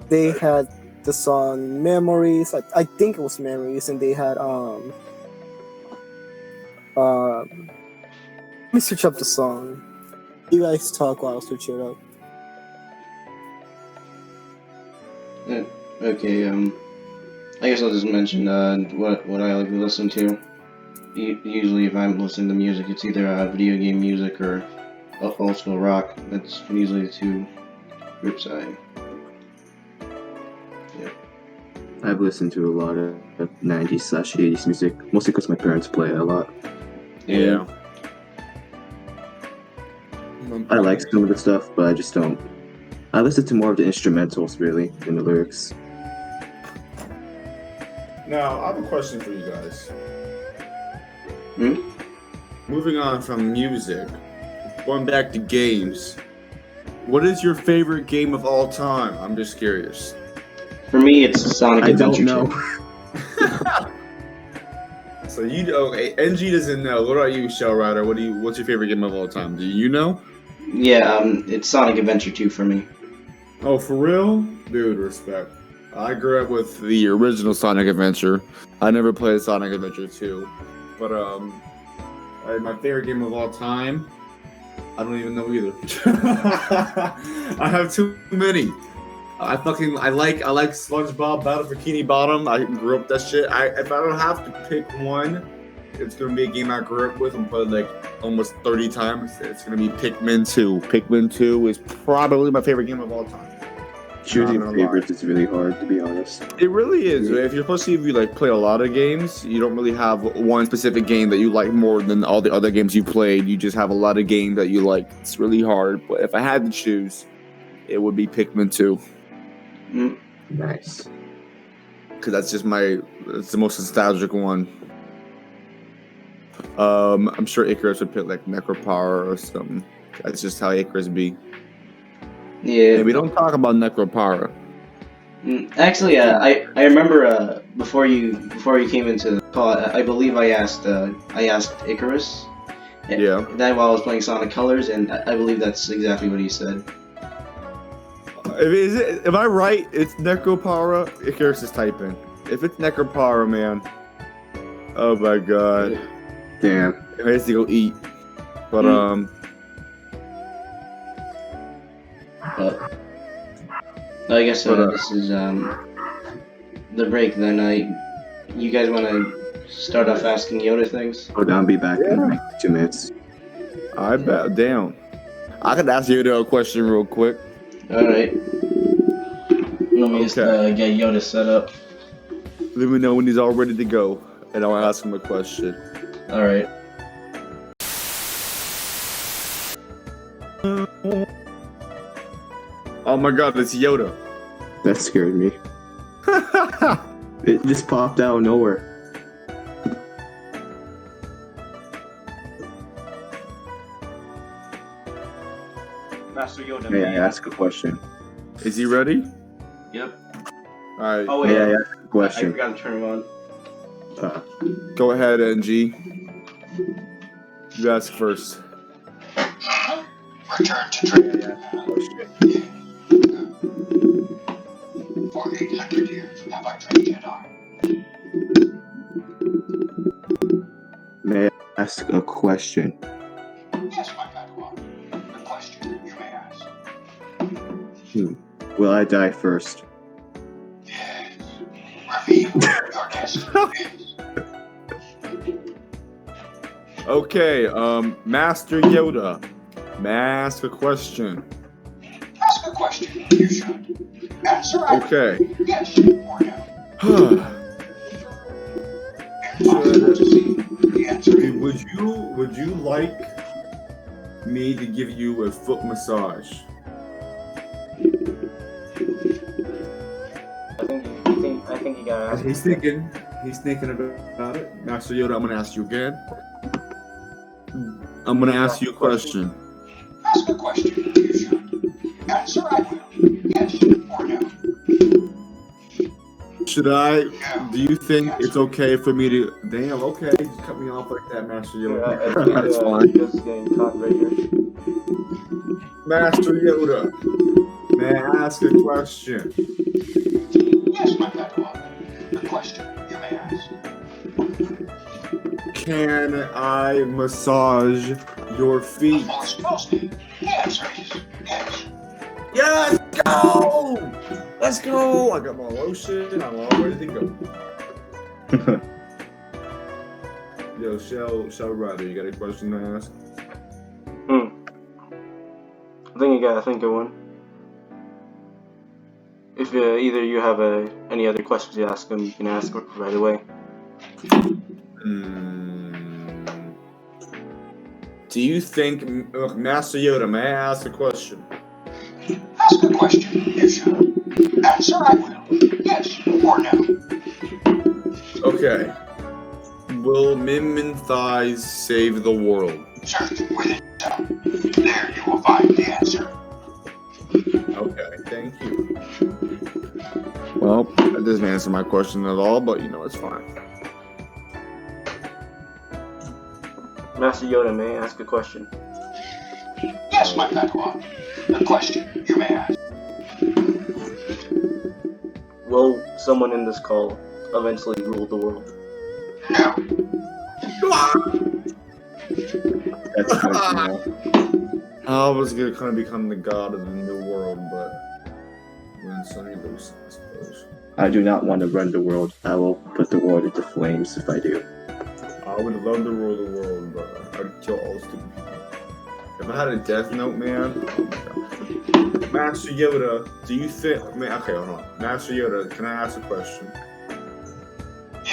Speaker 1: They had the song Memories. I think it was Memories, and they had let me search up the song. You guys talk while I search it up.
Speaker 5: Okay, I guess I'll just mention what I like to listen to. Usually, if I'm listening to music, it's either video game music or old school rock. That's usually the two groups I. Yeah.
Speaker 4: I've listened to a lot of 90s/80s music, mostly because my parents play it a lot.
Speaker 2: Yeah.
Speaker 4: I like some of the stuff, but I just don't. I listen to more of the instrumentals, really, than the lyrics.
Speaker 2: Now, I have a question for you guys.
Speaker 5: Hmm?
Speaker 2: Moving on from music, going back to games. What is your favorite game of all time? I'm just curious.
Speaker 5: For me, it's Sonic
Speaker 4: I don't
Speaker 5: Adventure
Speaker 4: know.
Speaker 5: 2.
Speaker 2: So NG doesn't know. What about you, Shell Rider? What's your favorite game of all time? Do you know?
Speaker 5: Yeah, it's Sonic Adventure 2 for me.
Speaker 2: Oh, for real? Dude, respect. I grew up with the original Sonic Adventure. I never played Sonic Adventure 2. But, my favorite game of all time, I don't even know either. I have too many. I like SpongeBob Battle for Bikini Bottom. I grew up that shit. If I don't have to pick one, it's gonna be a game I grew up with and played like almost 30 times. It's gonna be Pikmin 2. Pikmin 2 is probably my favorite game of all time.
Speaker 4: Choosing favorites is really hard, to be honest.
Speaker 2: It really is. If you're supposed to, if you like play a lot of games, you don't really have one specific game that you like more than all the other games you played. You just have a lot of games that you like. It's really hard. But if I had to choose, it would be Pikmin 2.
Speaker 4: Nice.
Speaker 2: Because that's just it's the most nostalgic one. I'm sure Icarus would pick like Necropower or something. That's just how Icarus be.
Speaker 5: Yeah.
Speaker 2: Hey, we don't talk about Necropower.
Speaker 5: Actually, I remember before you came into the call, I believe I asked Icarus.
Speaker 2: Yeah.
Speaker 5: That while I was playing Sonic Colors, and I believe that's exactly what he said.
Speaker 2: Am I right? It's Necropower. Icarus is typing. If it's Necropower, man. Oh my god.
Speaker 4: Damn.
Speaker 2: I have to go eat. But
Speaker 5: I guess this is the break. Then you guys want to start off asking Yoda things?
Speaker 4: Hold on, be back in like 2 minutes.
Speaker 2: I bet. Damn. I could ask Yoda a question real quick.
Speaker 5: All right. Let me just get Yoda set up.
Speaker 2: Let me know when he's all ready to go, and I'll ask him a question.
Speaker 5: All right.
Speaker 2: Oh my god, it's Yoda.
Speaker 4: That scared me. It just popped out of nowhere.
Speaker 5: Master Yoda.
Speaker 4: May I ask a question?
Speaker 2: Is he ready?
Speaker 5: Yep.
Speaker 2: Alright.
Speaker 5: Oh wait.
Speaker 4: May I ask a
Speaker 5: I
Speaker 4: question?
Speaker 5: forgot to turn him on.
Speaker 2: Go ahead, NG. You ask first.
Speaker 6: Return to trade. For 800 years have I trained Jedi.
Speaker 4: May I ask a question?
Speaker 6: Yes, my Padawan. The question you may ask.
Speaker 4: Will I die first?
Speaker 6: Yes. Reveal your destiny.
Speaker 2: Okay, Master Yoda. May I ask a question?
Speaker 6: Ask a question. You should. Answer either
Speaker 2: Okay.
Speaker 6: yes or no. Impossible to see. The answer is
Speaker 2: Would you like me to give you a foot massage?
Speaker 5: I think you gotta ask.
Speaker 2: He's thinking about it. Master Yoda, I'm gonna ask you again. I'm gonna ask you a question.
Speaker 6: ask a question. You should. Answer I will. Yes or no.
Speaker 2: Do you think it's okay for me to... Damn, okay. Just cut me off like that, Master Yoda. That's fine.
Speaker 5: Just getting caught right here.
Speaker 2: Master Yoda, may I ask a question?
Speaker 6: Yes, my Padawan. The question you may ask.
Speaker 2: Can I massage your
Speaker 6: The
Speaker 2: feet?
Speaker 6: Force tells me. The answer is yes.
Speaker 2: Yes, go! Let's go! I got my lotion. I'm all ready to go. Yo, Shell Ryder, you got a question to ask?
Speaker 5: I think you gotta think of one. If either you have any other questions to ask him, you can ask right away.
Speaker 2: Do you think, Master Yoda, may I ask a question?
Speaker 6: Ask a question. You should. Answer I will. Yes or no.
Speaker 2: Okay. Will Min Thighs save the world?
Speaker 6: Search within yourself. There you will find the answer.
Speaker 2: Okay, thank you. Well, that doesn't answer my question at all, but it's fine.
Speaker 5: Master Yoda, may I ask a question?
Speaker 6: Yes, my Padawan. The question you may ask.
Speaker 5: Will someone in this call eventually rule the world?
Speaker 6: No.
Speaker 4: That's good to know.
Speaker 2: I was gonna kind of become the god of the new world, but Win some, you lose some, I suppose.
Speaker 4: I do not want to run the world. I will put the world into flames if I do.
Speaker 2: I would love to rule the world, but I'd kill all stupid people. If I had a death note, man, oh my god. Master Yoda, do you think... Man, okay, hold on. Master Yoda, can I ask a question?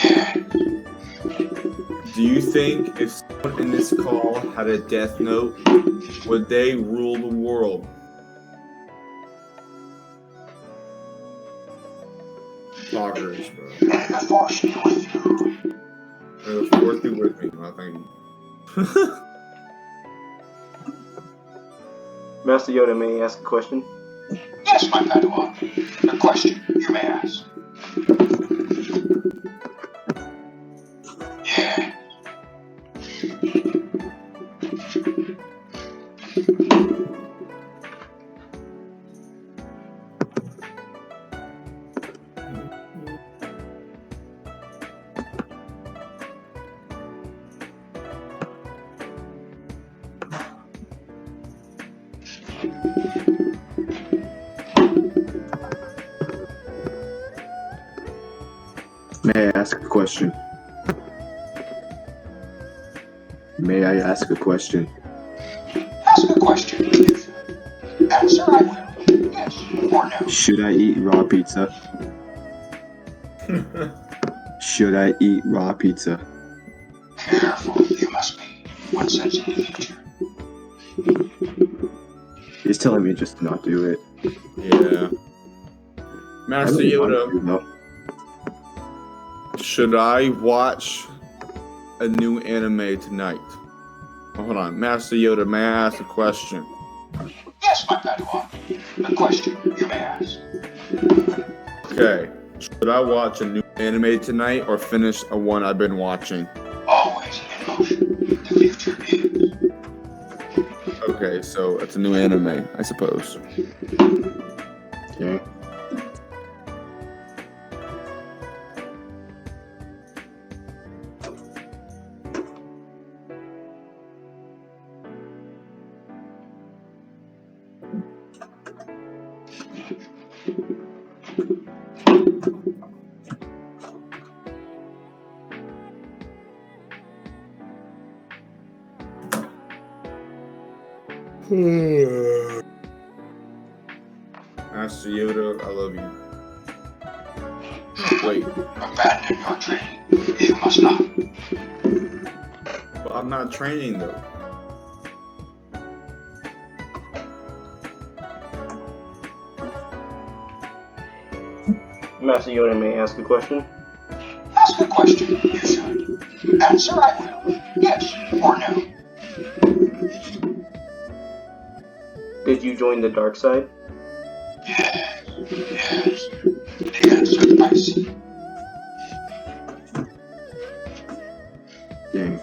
Speaker 6: Yeah.
Speaker 2: Do you think if someone in this call had a death note, would they rule the world? Poggers, bro.
Speaker 6: May the force be with you.
Speaker 2: May the force be with me, my thing.
Speaker 7: Master Yoda, may I ask a question?
Speaker 6: Yes, my Padawan. A question you may ask. Yeah.
Speaker 4: May I ask a question? May I ask a question?
Speaker 6: Ask a question if you should. Answer I will. Yes or no.
Speaker 4: Should I eat raw pizza? Should I eat raw pizza?
Speaker 6: Careful you must be when sensing the future.
Speaker 4: He's telling me just to not do it.
Speaker 2: Yeah.
Speaker 4: I
Speaker 2: Master
Speaker 4: really want
Speaker 2: Yoda,
Speaker 4: to, though.
Speaker 2: should I watch a new anime tonight? Oh, hold on. Master Yoda, may I ask a question?
Speaker 6: Yes, my Padawan. A question you may ask.
Speaker 2: Okay. Should I watch a new anime tonight or finish a one I've been watching?
Speaker 6: Always in motion. The future is.
Speaker 2: Okay, so it's a new anime, I suppose.
Speaker 4: Okay.
Speaker 2: Master Yoda, I love you. Wait,
Speaker 6: Abandon your training. You must not.
Speaker 2: but I'm not training though.
Speaker 7: Master Yoda, may I ask a question?
Speaker 6: Ask a question you should. Answer I will. Yes or no.
Speaker 7: Did you join the dark side?
Speaker 6: Yes. Yes. The answer I see.
Speaker 4: Dang.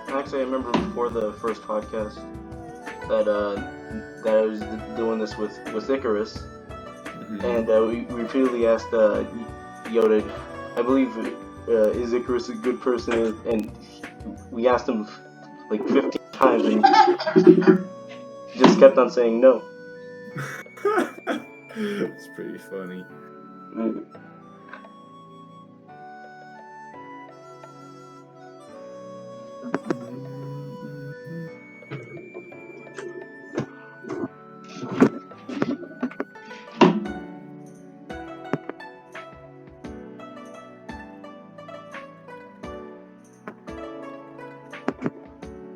Speaker 7: Actually, I remember before the first podcast that I was doing this with Icarus, and we repeatedly asked Yoda, I believe, is Icarus a good person? And we asked him like 15 times, and he just kept on saying no.
Speaker 2: It's pretty funny.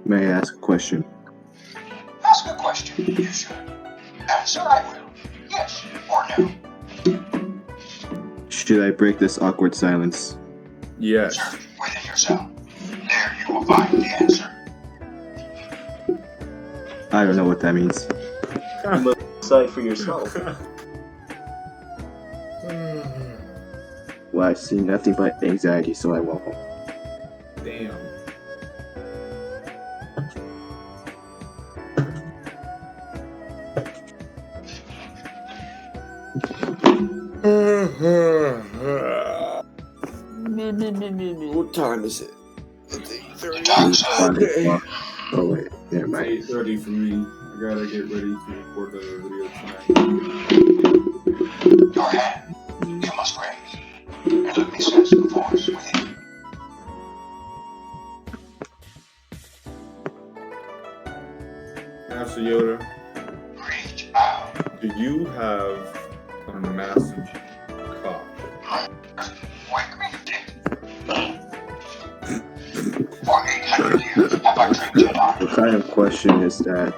Speaker 4: May I ask a question?
Speaker 6: Ask a question you should. Answer I will. Yes or no.
Speaker 4: Should I break this awkward silence?
Speaker 2: Yes.
Speaker 6: Search within yourself. There you will find the answer.
Speaker 4: I don't know what that means.
Speaker 7: You must decide for yourself.
Speaker 4: Well, I see nothing but anxiety, so I won't.
Speaker 2: Damn. time is it? It's
Speaker 6: The
Speaker 2: 8:30.
Speaker 6: dark side.
Speaker 4: 5 o'clock. Oh wait, never
Speaker 2: It's
Speaker 4: mind.
Speaker 2: 8:30 for me. I gotta get ready to record the video tonight.
Speaker 6: Your hand you must raise, and let me sense the force within you.
Speaker 2: Master Yoda,
Speaker 6: Reach out.
Speaker 2: do you have a massive cock?
Speaker 6: Wake me, Dick. For 800 years have I trained Jedi.
Speaker 4: What kind of question is that?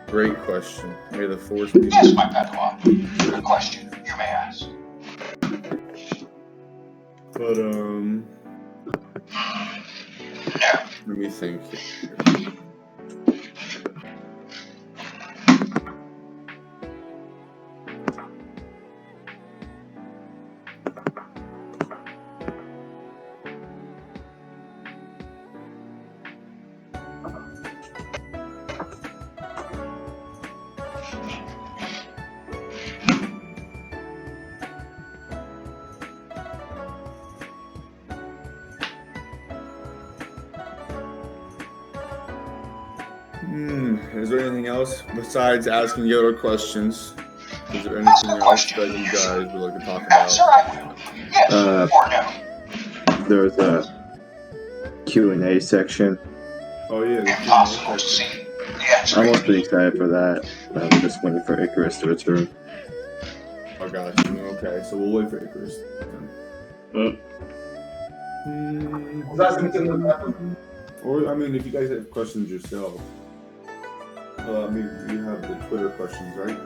Speaker 2: Great question. May the force be
Speaker 6: Yes, my Padawan. The question you may ask.
Speaker 2: But
Speaker 6: No.
Speaker 2: let me think. Is there anything else besides asking Yoda questions? Is there anything else that you guys would like to talk
Speaker 6: Answer
Speaker 2: about?
Speaker 6: I will. Yes or no.
Speaker 4: There's a Q&A section.
Speaker 2: Oh yeah.
Speaker 6: Impossible to see. The answer
Speaker 4: I'm
Speaker 6: is
Speaker 4: mostly excited for that. I'm just waiting for Icarus to return.
Speaker 2: I got you. Okay, so we'll wait for Icarus. Or I mean, if you guys have questions yourself, I mean, you have the Twitter questions, right?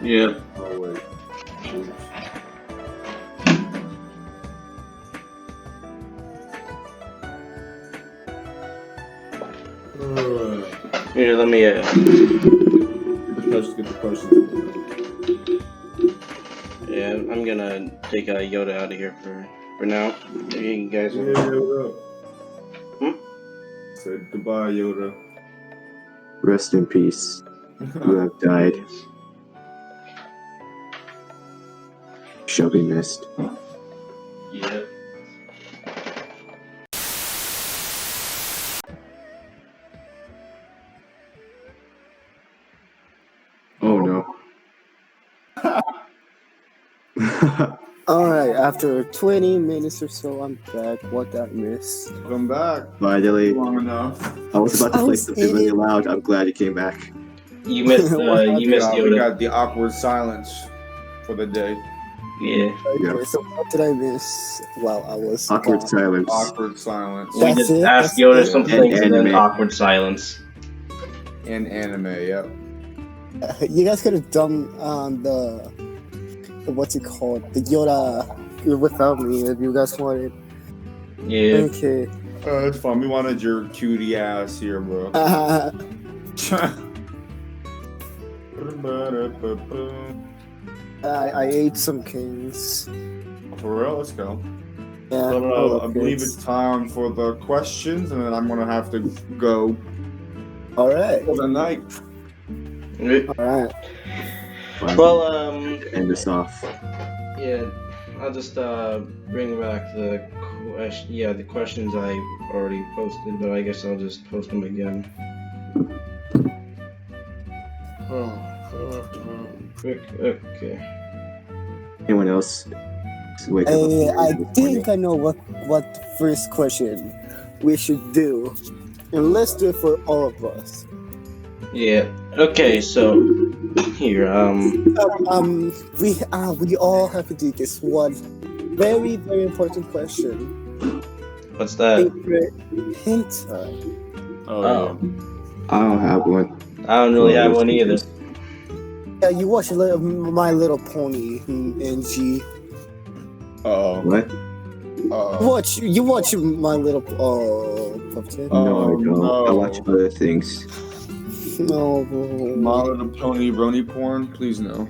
Speaker 5: Yeah.
Speaker 2: Oh wait. Oops.
Speaker 5: Here, let me.
Speaker 2: Let's get the questions.
Speaker 5: Yeah, I'm gonna take Yoda out of here for now. You guys.
Speaker 2: Yeah, Yoda.
Speaker 5: Hmm?
Speaker 2: Said goodbye, Yoda.
Speaker 4: Rest in peace. You have died. Shall be missed.
Speaker 5: Yeah.
Speaker 4: Oh no.
Speaker 1: Alright, after 20 minutes or so, I'm back. What did I miss?
Speaker 2: Come back.
Speaker 4: Finally,
Speaker 2: Long enough.
Speaker 4: I was about to
Speaker 1: I
Speaker 4: play
Speaker 1: was
Speaker 4: something really
Speaker 1: eating-
Speaker 4: loud. I'm glad you came back.
Speaker 5: You missed.
Speaker 1: What?
Speaker 5: You missed
Speaker 2: We
Speaker 5: Yoda.
Speaker 2: got the awkward silence for the day.
Speaker 5: Yeah.
Speaker 4: Yeah.
Speaker 1: Okay, so what did I miss while I was
Speaker 4: Awkward
Speaker 1: gone?
Speaker 4: silence.
Speaker 2: Awkward silence.
Speaker 5: We
Speaker 1: That's
Speaker 5: just
Speaker 1: it?
Speaker 5: asked
Speaker 1: That's
Speaker 5: Yoda
Speaker 1: it?
Speaker 5: some
Speaker 2: And
Speaker 5: things and then
Speaker 4: anime.
Speaker 5: awkward silence.
Speaker 2: And anime, yep.
Speaker 1: You guys could have done the what's it called? The Yoda without me if you guys wanted.
Speaker 5: Yeah.
Speaker 1: Okay.
Speaker 2: It's fun. We wanted your cutie ass here, bro.
Speaker 1: I ate some kings.
Speaker 2: For real, let's go.
Speaker 1: Yeah.
Speaker 2: So, I
Speaker 1: okay.
Speaker 2: believe it's time for the questions, and then I'm gonna have to go
Speaker 1: All right.
Speaker 2: for the night.
Speaker 1: All right.
Speaker 5: Well,
Speaker 4: End this off.
Speaker 5: yeah, I'll just bring back the the questions I already posted, but I guess I'll just post them again. Quick, okay.
Speaker 4: Anyone else? Wake up
Speaker 1: I
Speaker 4: in the
Speaker 1: think
Speaker 4: morning.
Speaker 1: I know what first question we should do, and let's do it for all of us.
Speaker 5: Yeah. Okay. So here,
Speaker 1: We all have to do this one very important question.
Speaker 5: what's that?
Speaker 1: Favorite hentai.
Speaker 5: Oh,
Speaker 4: I don't have one.
Speaker 5: I don't really have one either.
Speaker 1: Yeah, you watch My Little Pony, NG.
Speaker 2: Uh-oh.
Speaker 4: What?
Speaker 1: You watch My Little Puftendo?
Speaker 4: No, I don't.
Speaker 2: no.
Speaker 4: I watch other things.
Speaker 1: No,
Speaker 2: My Little Pony Brony porn? Please no.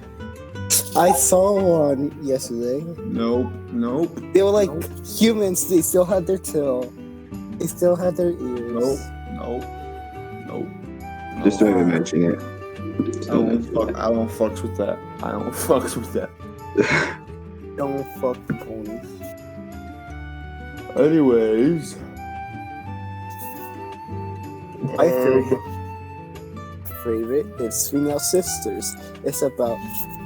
Speaker 1: I saw one yesterday.
Speaker 2: Nope.
Speaker 1: They were like humans. They still had their tail. They still had their ears.
Speaker 2: Nope.
Speaker 4: Just don't even mention it.
Speaker 2: I don't fucks with that.
Speaker 1: Don't fuck the ponies.
Speaker 2: Anyways.
Speaker 1: My favorite is Female Sisters. It's about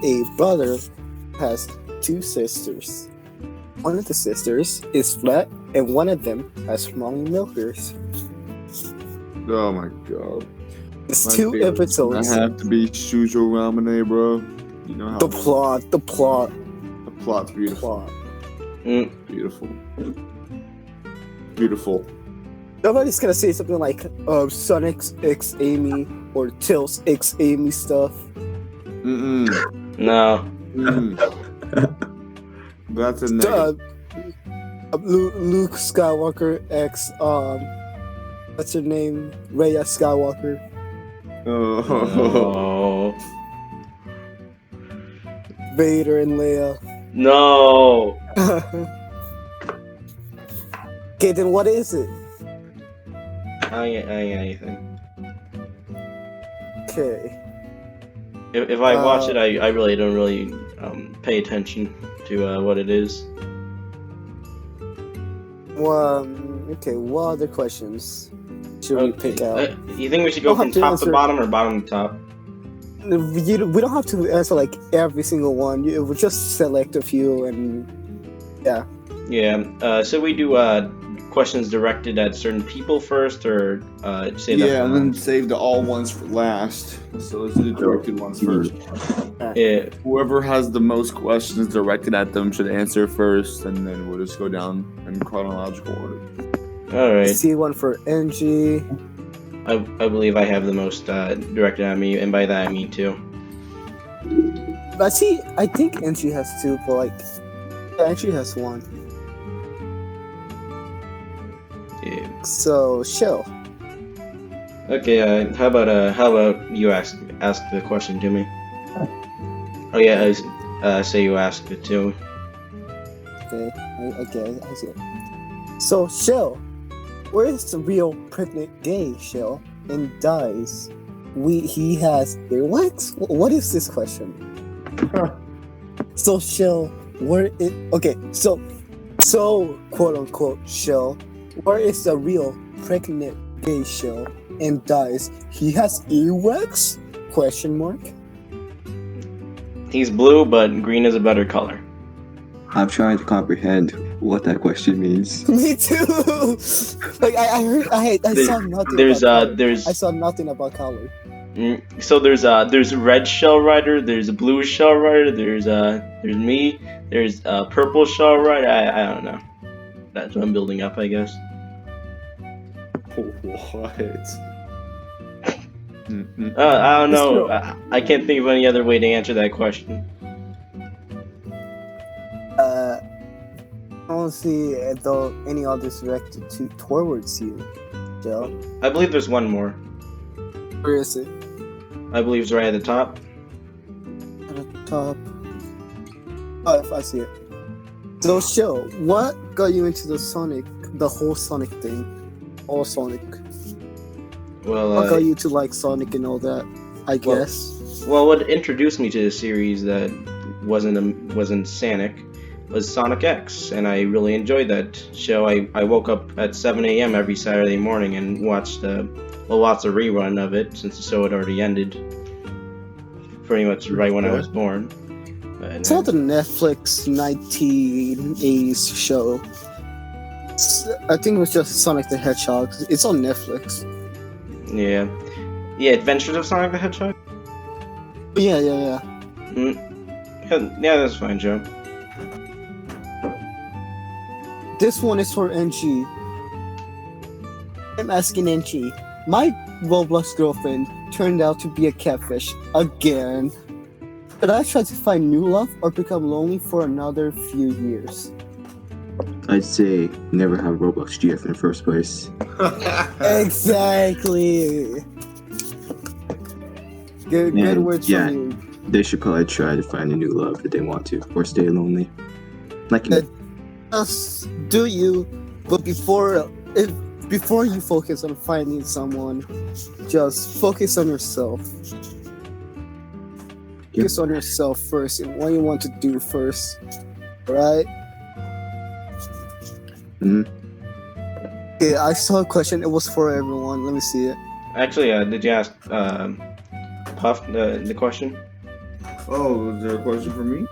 Speaker 1: a brother who has two sisters. One of the sisters is flat, and one of them has small milkers.
Speaker 2: Oh my god.
Speaker 1: It's
Speaker 2: My
Speaker 1: two
Speaker 2: favorite
Speaker 1: episodes.
Speaker 2: I have to be Shujo Ramune, bro. You know how
Speaker 1: The plot.
Speaker 2: the plot's beautiful. Beautiful. Beautiful.
Speaker 1: Nobody's gonna say something like Sonic X Amy or Tails X Amy stuff.
Speaker 5: No.
Speaker 2: That's a negative.
Speaker 1: Luke Skywalker X what's her name? Raya Skywalker.
Speaker 5: Oh.
Speaker 1: Vader and Leia.
Speaker 5: No.
Speaker 1: Okay, then what is it?
Speaker 5: I ain't anything.
Speaker 1: Okay.
Speaker 5: If I watch it, I really don't really pay attention to what it is.
Speaker 1: Okay, what other questions should we pick out?
Speaker 5: You think we should go from top to bottom or bottom to top?
Speaker 1: We don't have to answer like every single one. We'll just select a few and yeah.
Speaker 5: Yeah. So we do questions directed at certain people first, or say that.
Speaker 2: Yeah, and then save the all ones for last. So let's do the directed ones first.
Speaker 5: Yeah.
Speaker 2: Whoever has the most questions directed at them should answer first, and then we'll just go down in chronological order.
Speaker 5: All right.
Speaker 1: See one for NG.
Speaker 5: I believe I have the most directed at me, and by that I mean two.
Speaker 1: But see, I think NG has two, but like, NG has one.
Speaker 5: Yeah.
Speaker 1: So, Shell.
Speaker 5: Okay. How about you ask the question to me? Oh yeah. Say you ask it too.
Speaker 1: Okay, I see it. So, Shell, where is the real pregnant gay Shell and dies? He has earwax? What is this question? So, Shell, so quote unquote Shell, where is the real pregnant gay Shell and dies? He has earwax? Question mark.
Speaker 5: He's blue, but green is a better color.
Speaker 4: I'm trying to comprehend what that question means.
Speaker 1: Me too. Like I heard, I saw nothing. I saw nothing about color.
Speaker 5: So there's red shell rider, there's a blue shell rider, there's me, there's purple shell rider. I don't know. That's what I'm building up, I guess.
Speaker 2: What?
Speaker 5: I don't know. I can't think of any other way to answer that question.
Speaker 1: I don't see though any others directed towards you, Joe.
Speaker 5: I believe there's one more.
Speaker 1: Where is it?
Speaker 5: I believe it's right at the top.
Speaker 1: At the top. Oh, I see it. So, Show, what got you into the whole Sonic thing? All Sonic.
Speaker 5: Well,
Speaker 1: What got you to like Sonic and all that? I guess.
Speaker 5: Well, what introduced me to the series that wasn't Sonic was Sonic X, and I really enjoyed that show. I woke up at 7 a.m. every Saturday morning and watched lots of rerun of it since the show had already ended. Pretty much right when I was born.
Speaker 1: It's not the Netflix 1980s show. I think it was just Sonic the Hedgehog. It's on Netflix.
Speaker 5: Yeah, Adventures of Sonic the Hedgehog.
Speaker 1: Yeah.
Speaker 5: Yeah, that's fine, Joe.
Speaker 1: This one is for NG. I'm asking NG. My Roblox girlfriend turned out to be a catfish again. Should I try to find new love or become lonely for another few years?
Speaker 4: I'd say never have Roblox GF in the first place.
Speaker 1: Exactly. Good words from you.
Speaker 4: They should probably try to find a new love if they want to, or stay lonely. Like me.
Speaker 1: Just do you, but before you focus on finding someone, just focus on yourself. Focus on yourself first and what you want to do first, right?
Speaker 4: Mm-hmm.
Speaker 1: Yeah, I saw a question. It was for everyone. Let me see it.
Speaker 5: Actually, did you ask Puff the question?
Speaker 2: Oh, is there a question for me?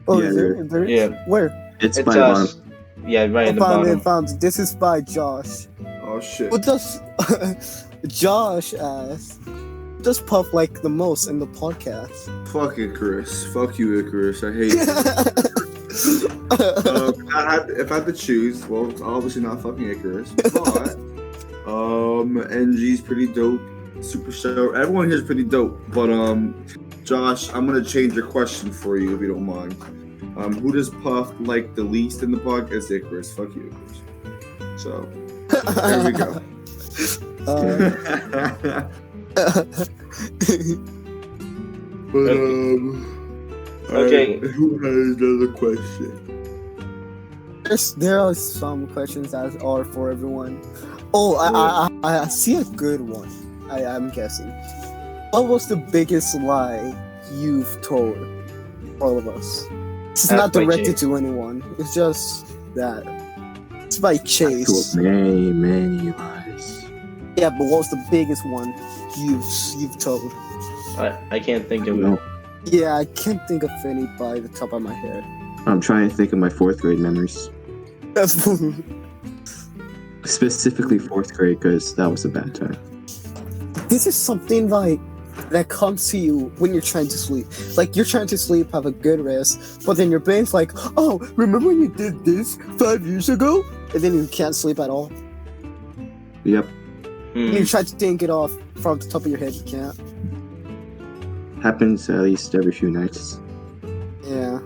Speaker 1: Oh,
Speaker 4: Yeah,
Speaker 1: is there? There is?
Speaker 5: Yeah.
Speaker 1: Where?
Speaker 4: It's
Speaker 5: It's
Speaker 4: by the bottom.
Speaker 5: us. Yeah, right
Speaker 1: I
Speaker 5: at the
Speaker 1: found
Speaker 5: bottom.
Speaker 1: it. Found it. This is by Josh.
Speaker 2: Oh shit.
Speaker 1: What does Josh asked? What does Puff like the most in the podcast?
Speaker 2: Fuck Icarus. Fuck you, Icarus. I hate you. If I had to choose, well, it's obviously not fucking Icarus. But NG's pretty dope. Super show. Everyone here's pretty dope. But Josh, I'm gonna change your question for you if you don't mind. Who does Puff like the least in the podcast? Icarus. Fuck you, Icarus. So there we go. But
Speaker 5: Okay.
Speaker 2: alright, who has another question?
Speaker 1: There are some questions that are for everyone. Oh, I see a good one. I'm guessing. What was the biggest lie you've told all of us? It's
Speaker 5: That's
Speaker 1: not
Speaker 5: by
Speaker 1: directed
Speaker 5: Chase.
Speaker 1: to anyone. It's just that. It's by Chase.
Speaker 4: Many, many lies.
Speaker 1: Yeah, but what was the biggest one you've told?
Speaker 5: I can't think of it.
Speaker 4: No,
Speaker 1: Yeah, I can't think of any by the top of my head.
Speaker 4: I'm trying to think of my 4th grade memories. Specifically 4th grade, because that was a bad time.
Speaker 1: This is something like that comes to you when you're trying to sleep. Like you're trying to sleep, have a good rest, but then your brain's like, "Oh, remember when you did this 5 years ago?" And then you can't sleep at all.
Speaker 4: Yep.
Speaker 1: You try to think it off from the top of your head, you can't.
Speaker 4: Happens at least every few nights.
Speaker 1: Yeah.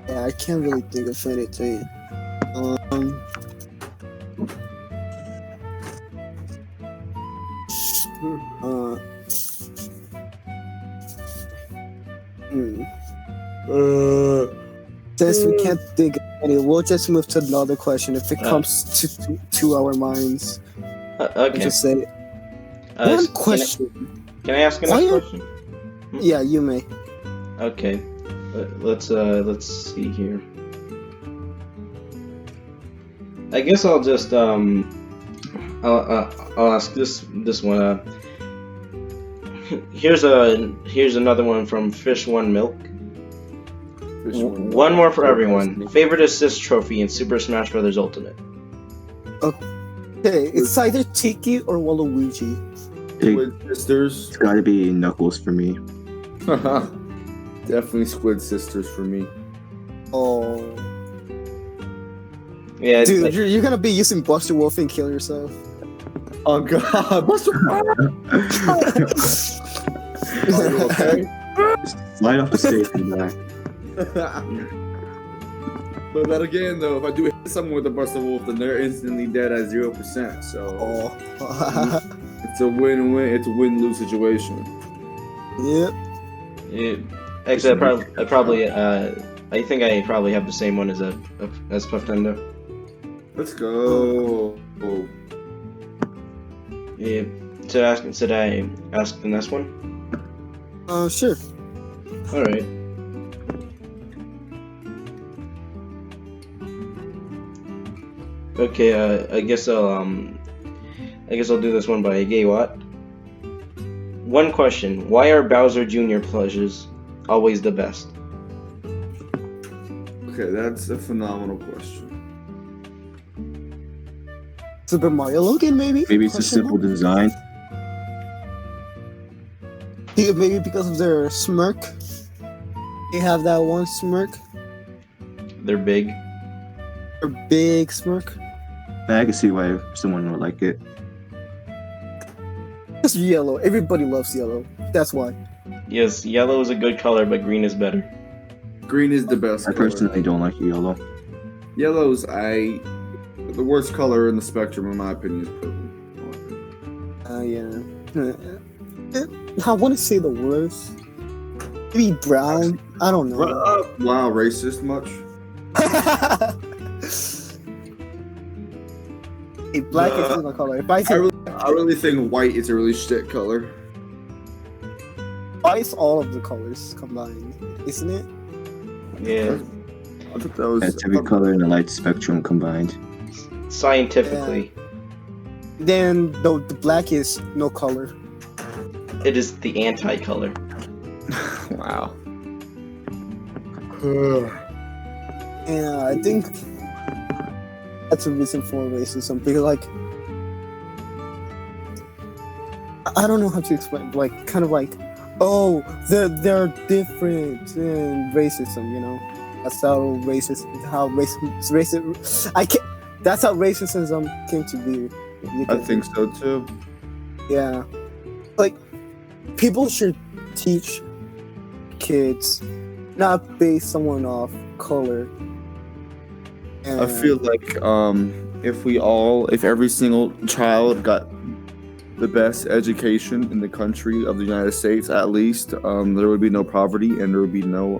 Speaker 1: Yeah, I can't really think of anything. Since we can't think of any, we'll just move to another question. If it comes to our minds,
Speaker 5: Okay.
Speaker 1: just say one question.
Speaker 5: Can I ask another
Speaker 1: Why are-
Speaker 5: question?
Speaker 1: Yeah, you may.
Speaker 5: Okay. Let's see here. I guess I'll just I'll ask this one. Here's another one from Fish One Milk. One more for everyone. Favorite assist trophy in Super Smash Bros. Ultimate.
Speaker 1: Okay, it's either Tiki or Waluigi.
Speaker 2: Squid Sisters.
Speaker 4: It's gotta be Knuckles for me.
Speaker 2: Definitely Squid Sisters for me.
Speaker 1: Oh,
Speaker 5: Yeah, it's
Speaker 1: dude,
Speaker 5: like-
Speaker 1: you're gonna be using Buster Wolf and kill yourself.
Speaker 2: Oh god, Buster. Are you okay?
Speaker 4: Slide off the stage and die.
Speaker 2: But then again, though, if I do hit someone with a Buster Wolf, then they're instantly dead at 0%. So
Speaker 1: Oh.
Speaker 2: it's a win-win. It's a win-lose situation.
Speaker 1: Yep.
Speaker 5: Yeah, actually, I think I probably have the same one as Puftendo.
Speaker 2: Let's go.
Speaker 5: Yeah. Should I ask the next one?
Speaker 1: Sure.
Speaker 5: All right. Okay. I guess I'll do this one by Gay Watt. One question: why are Bowser Jr. plushes always the best?
Speaker 2: Okay, that's a phenomenal question.
Speaker 1: Super Mario Logan, maybe?
Speaker 4: Maybe it's a
Speaker 1: Question
Speaker 4: simple
Speaker 1: mark?
Speaker 4: design.
Speaker 1: Yeah, maybe because of their smirk. They have that one smirk.
Speaker 5: They're big.
Speaker 1: Their big smirk.
Speaker 4: I can see why someone would like it.
Speaker 1: It's yellow. Everybody loves yellow. That's why.
Speaker 5: Yes, yellow is a good color, but green is better.
Speaker 2: Green is the best
Speaker 4: I
Speaker 2: color.
Speaker 4: personally don't like yellow.
Speaker 2: Yellow's the worst color in the spectrum, in my opinion, is purple.
Speaker 1: Yeah. I want to say the worst. Maybe brown. I don't know.
Speaker 2: Wow, racist much?
Speaker 1: Hey, black is my color. If I say
Speaker 2: I really think white is a really shit color.
Speaker 1: white, it's all of the colors combined, isn't it?
Speaker 5: Yeah.
Speaker 2: I thought that was
Speaker 4: That's every color in the light spectrum combined.
Speaker 5: Scientifically,
Speaker 1: Then the black is no color.
Speaker 5: it is the anti-color.
Speaker 2: wow.
Speaker 1: Yeah, I think that's a reason for racism. Because like, I don't know how to explain. Like, kind of like, oh, they're different in racism. You know, that's how racism. I can't. That's how racism came to be.
Speaker 2: I think so too.
Speaker 1: Yeah, like people should teach kids not base someone off color.
Speaker 2: I feel like if every single child got the best education in the country of the United States, at least, there would be no poverty and there would be no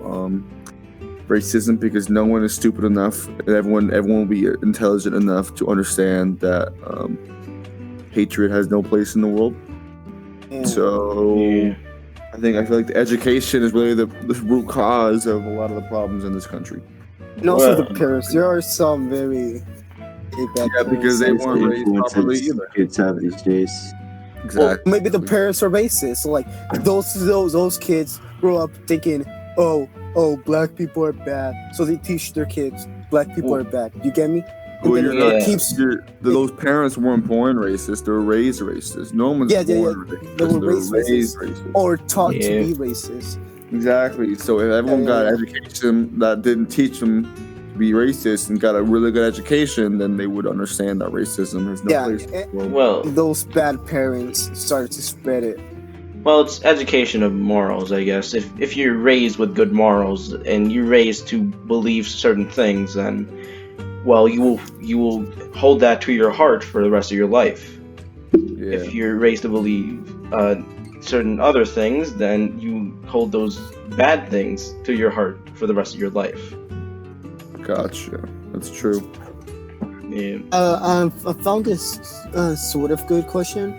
Speaker 2: racism, because no one is stupid enough, and everyone will be intelligent enough to understand that hatred has no place in the world.
Speaker 1: Yeah.
Speaker 2: So I feel like the education is really the root cause of a lot of the problems in this country.
Speaker 1: And also
Speaker 5: Well-
Speaker 1: the parents. There are some very bad
Speaker 2: Yeah, because they
Speaker 1: parents.
Speaker 2: weren't raised properly either.
Speaker 4: Kids have these days.
Speaker 2: Exactly.
Speaker 1: Maybe the parents are racist. So like those kids grow up thinking, oh, black people are bad. So they teach their kids black people are bad. You get me? And
Speaker 2: Well,
Speaker 1: then
Speaker 2: you're
Speaker 1: it
Speaker 2: not.
Speaker 1: keeps.
Speaker 2: Those parents weren't born racist; they were raised racist. No one's
Speaker 1: Yeah,
Speaker 2: born
Speaker 1: yeah.
Speaker 2: racist.
Speaker 1: They were
Speaker 2: They're
Speaker 1: raised
Speaker 2: raised
Speaker 1: racist.
Speaker 2: racist.
Speaker 1: Or taught
Speaker 5: Yeah.
Speaker 1: to be racist.
Speaker 2: Exactly. So if everyone got education that didn't teach them to be racist and got a really good education, then they would understand that racism has no
Speaker 1: Yeah,
Speaker 2: place in the world.
Speaker 5: Well,
Speaker 1: Those bad parents started to spread it.
Speaker 5: well, it's education of morals, I guess. If you're raised with good morals and you're raised to believe certain things, then, well, you will hold that to your heart for the rest of your life.
Speaker 2: Yeah.
Speaker 5: If you're raised to believe certain other things, then you hold those bad things to your heart for the rest of your life.
Speaker 2: Gotcha. That's true.
Speaker 5: Yeah.
Speaker 1: I found this sort of good question.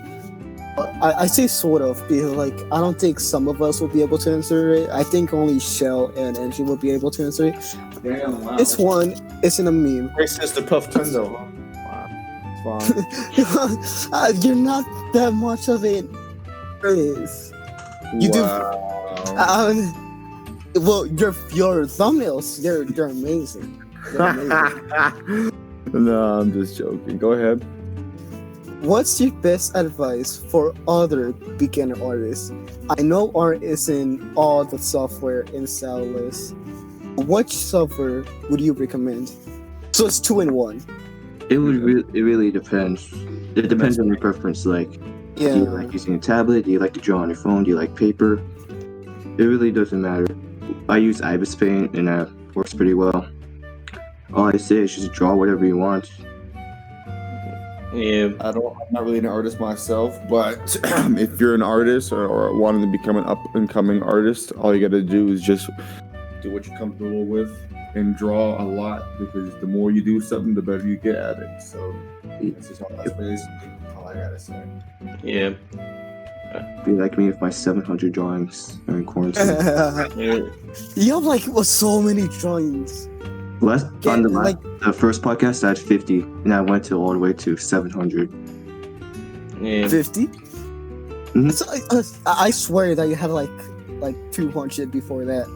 Speaker 1: I say sort of because like I don't think some of us will be able to answer it. I think only Shell and Angie will be able to answer it.
Speaker 2: Damn. Wow.
Speaker 1: This one isn't a meme.
Speaker 2: racist to Puftendo. Wow. It's fine.
Speaker 1: You're not that much of it. Is you do. Well, your thumbnails, they're amazing. They're amazing.
Speaker 2: No, I'm just joking. Go ahead.
Speaker 1: What's your best advice for other beginner artists? I know art isn't all the software in style list. Which software would you recommend? So it's 2 in 1.
Speaker 4: It really depends. It depends on your preference. Like, do you
Speaker 1: Yeah.
Speaker 4: like using a tablet? Do you like to draw on your phone? Do you like paper? It really doesn't matter. I use Ibis Paint and that works pretty well. All I say is just draw whatever you want.
Speaker 5: Yeah.
Speaker 2: I'm not really an artist myself, but if you're an artist or wanting to become an up-and-coming artist, all you gotta do is just do what you're comfortable with and draw a lot, because the more you do something, the better you get at it. So that's basically all I gotta say.
Speaker 5: Yeah.
Speaker 4: Be like me with my 700 drawings during quarantine.
Speaker 5: Yeah.
Speaker 1: You have like so many drawings.
Speaker 4: The first podcast, I had 50, and I went all the way to 700.
Speaker 5: Yeah.
Speaker 1: 50?
Speaker 4: Mhm.
Speaker 1: So, I swear that you had like 200 before that.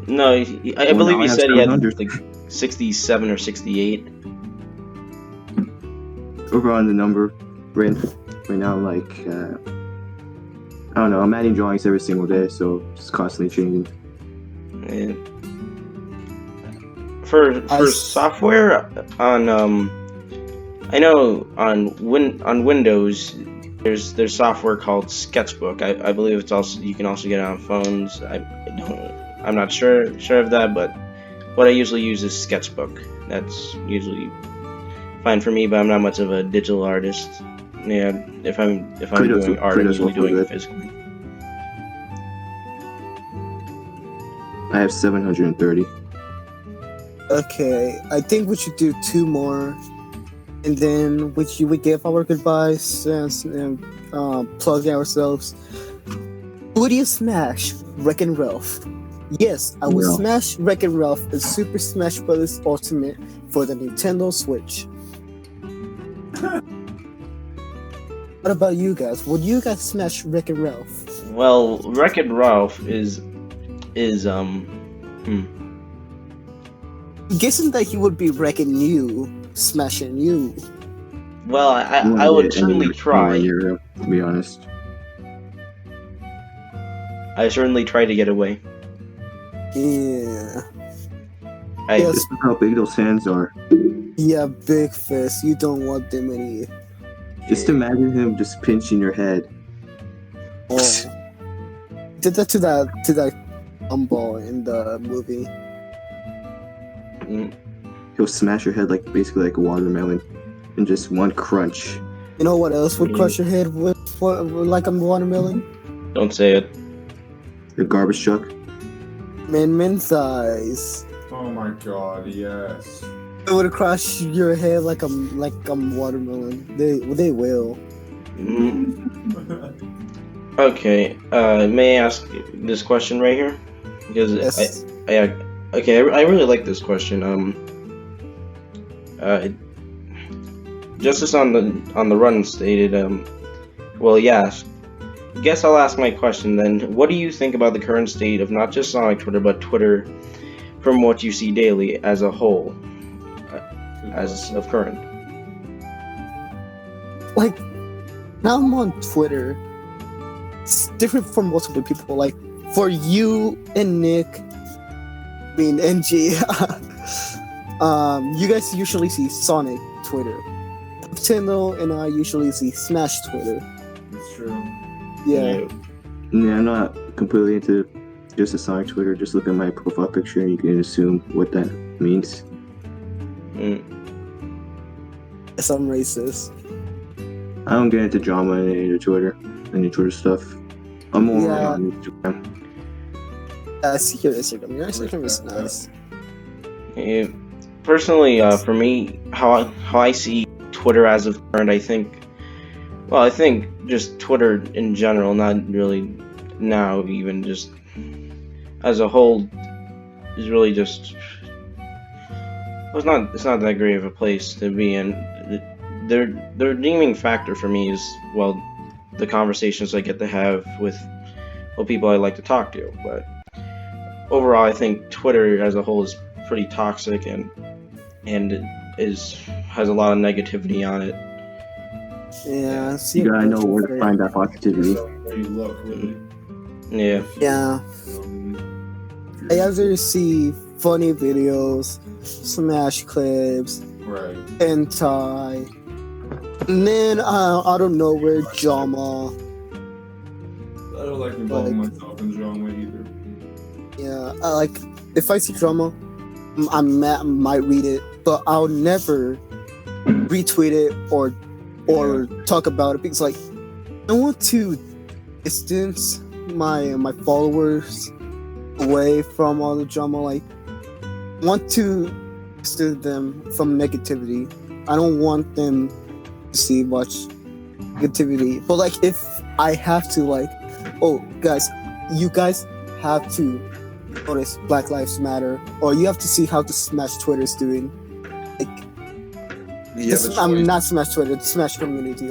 Speaker 5: No, I
Speaker 4: Well,
Speaker 5: believe
Speaker 4: now I
Speaker 5: you
Speaker 4: have
Speaker 5: said he had
Speaker 4: 700.
Speaker 5: like 67 or 68.
Speaker 4: Over on the number, right now, like, I don't know, I'm adding drawings every single day, so it's constantly changing.
Speaker 5: Yeah. For software on I know on Windows there's software called Sketchbook. I believe it's also you can also get it on phones. I'm not sure of that, but what I usually use is Sketchbook. That's usually fine for me, but I'm not much of a digital artist. Yeah, if I'm doing art, I'm usually doing it physically.
Speaker 4: I have 730.
Speaker 1: Okay, I think we should do 2 more, and then you would give our goodbyes and plug ourselves. Who do you smash, Wreck and Ralph? Yes, I will
Speaker 4: No.
Speaker 1: smash Wreck-It Ralph and Super Smash Bros. Ultimate for the Nintendo Switch. What about you guys? Would you guys smash Wreck-It Ralph?
Speaker 5: Well, Wreck-It Ralph is
Speaker 1: Guessing that he would be wrecking you, smashing you.
Speaker 5: well, I would certainly try.
Speaker 4: To be honest.
Speaker 5: I certainly try to get away.
Speaker 1: Yeah.
Speaker 4: This is how big those hands are.
Speaker 1: Yeah, big fist. You don't want them any.
Speaker 4: Just imagine him just pinching your head.
Speaker 1: Oh. Did that to that ball in the movie.
Speaker 4: He'll smash your head basically like a watermelon in just one crunch.
Speaker 1: You know what else would crush your head with like a watermelon?
Speaker 5: Don't say it.
Speaker 4: The garbage truck.
Speaker 1: Min thighs.
Speaker 2: Oh my god, yes.
Speaker 1: It would crush your head like a watermelon. They will.
Speaker 5: Okay. May I ask this question right here? Because
Speaker 1: Yes.
Speaker 5: I really like this question. Justice on the Run stated, well, yeah. Guess I'll ask my question then. What do you think about the current state of not just Sonic Twitter, but Twitter from what you see daily as a whole, as of current?
Speaker 1: Like, now I'm on Twitter. It's different for multiple people. Like, for you and Nick, I mean NG, you guys usually see Sonic Twitter. Puftendo and I usually see Smash Twitter.
Speaker 2: It's true.
Speaker 1: Yeah.
Speaker 4: Yeah, I'm not completely into just a Sonic Twitter. Just look at my profile picture and you can assume what that means.
Speaker 1: Yes, I'm racist.
Speaker 4: I don't get into drama in any Twitter stuff. I'm more
Speaker 1: Yeah.
Speaker 4: on Instagram.
Speaker 1: I see your Instagram. Your Instagram is nice.
Speaker 5: Yeah. Personally, for me, how I see Twitter as of current, I think just Twitter in general, not really now, even just as a whole, is really just it's not that great of a place to be in. The redeeming factor for me is, well, the conversations I get to have with people I like to talk to. But overall, I think Twitter as a whole is pretty toxic and has a lot of negativity on it.
Speaker 1: Yeah.
Speaker 4: You gotta know where to find that positivity.
Speaker 2: Where you look, really.
Speaker 5: Yeah.
Speaker 1: Yeah. I either see funny videos, Smash clips,
Speaker 2: Right.
Speaker 1: hentai, and then out of nowhere drama.
Speaker 2: I don't like involving myself in drama either.
Speaker 1: Yeah, if I see drama, I might read it, but I'll never retweet it or talk about it because I want to distance my followers away from all the drama. I want to distance them from negativity. I don't want them to see much negativity. But if I have to, oh guys, you guys have to notice Black Lives Matter, or you have to see how the Smash Twitter is doing. I'm not Smash Twitter, the Smash community.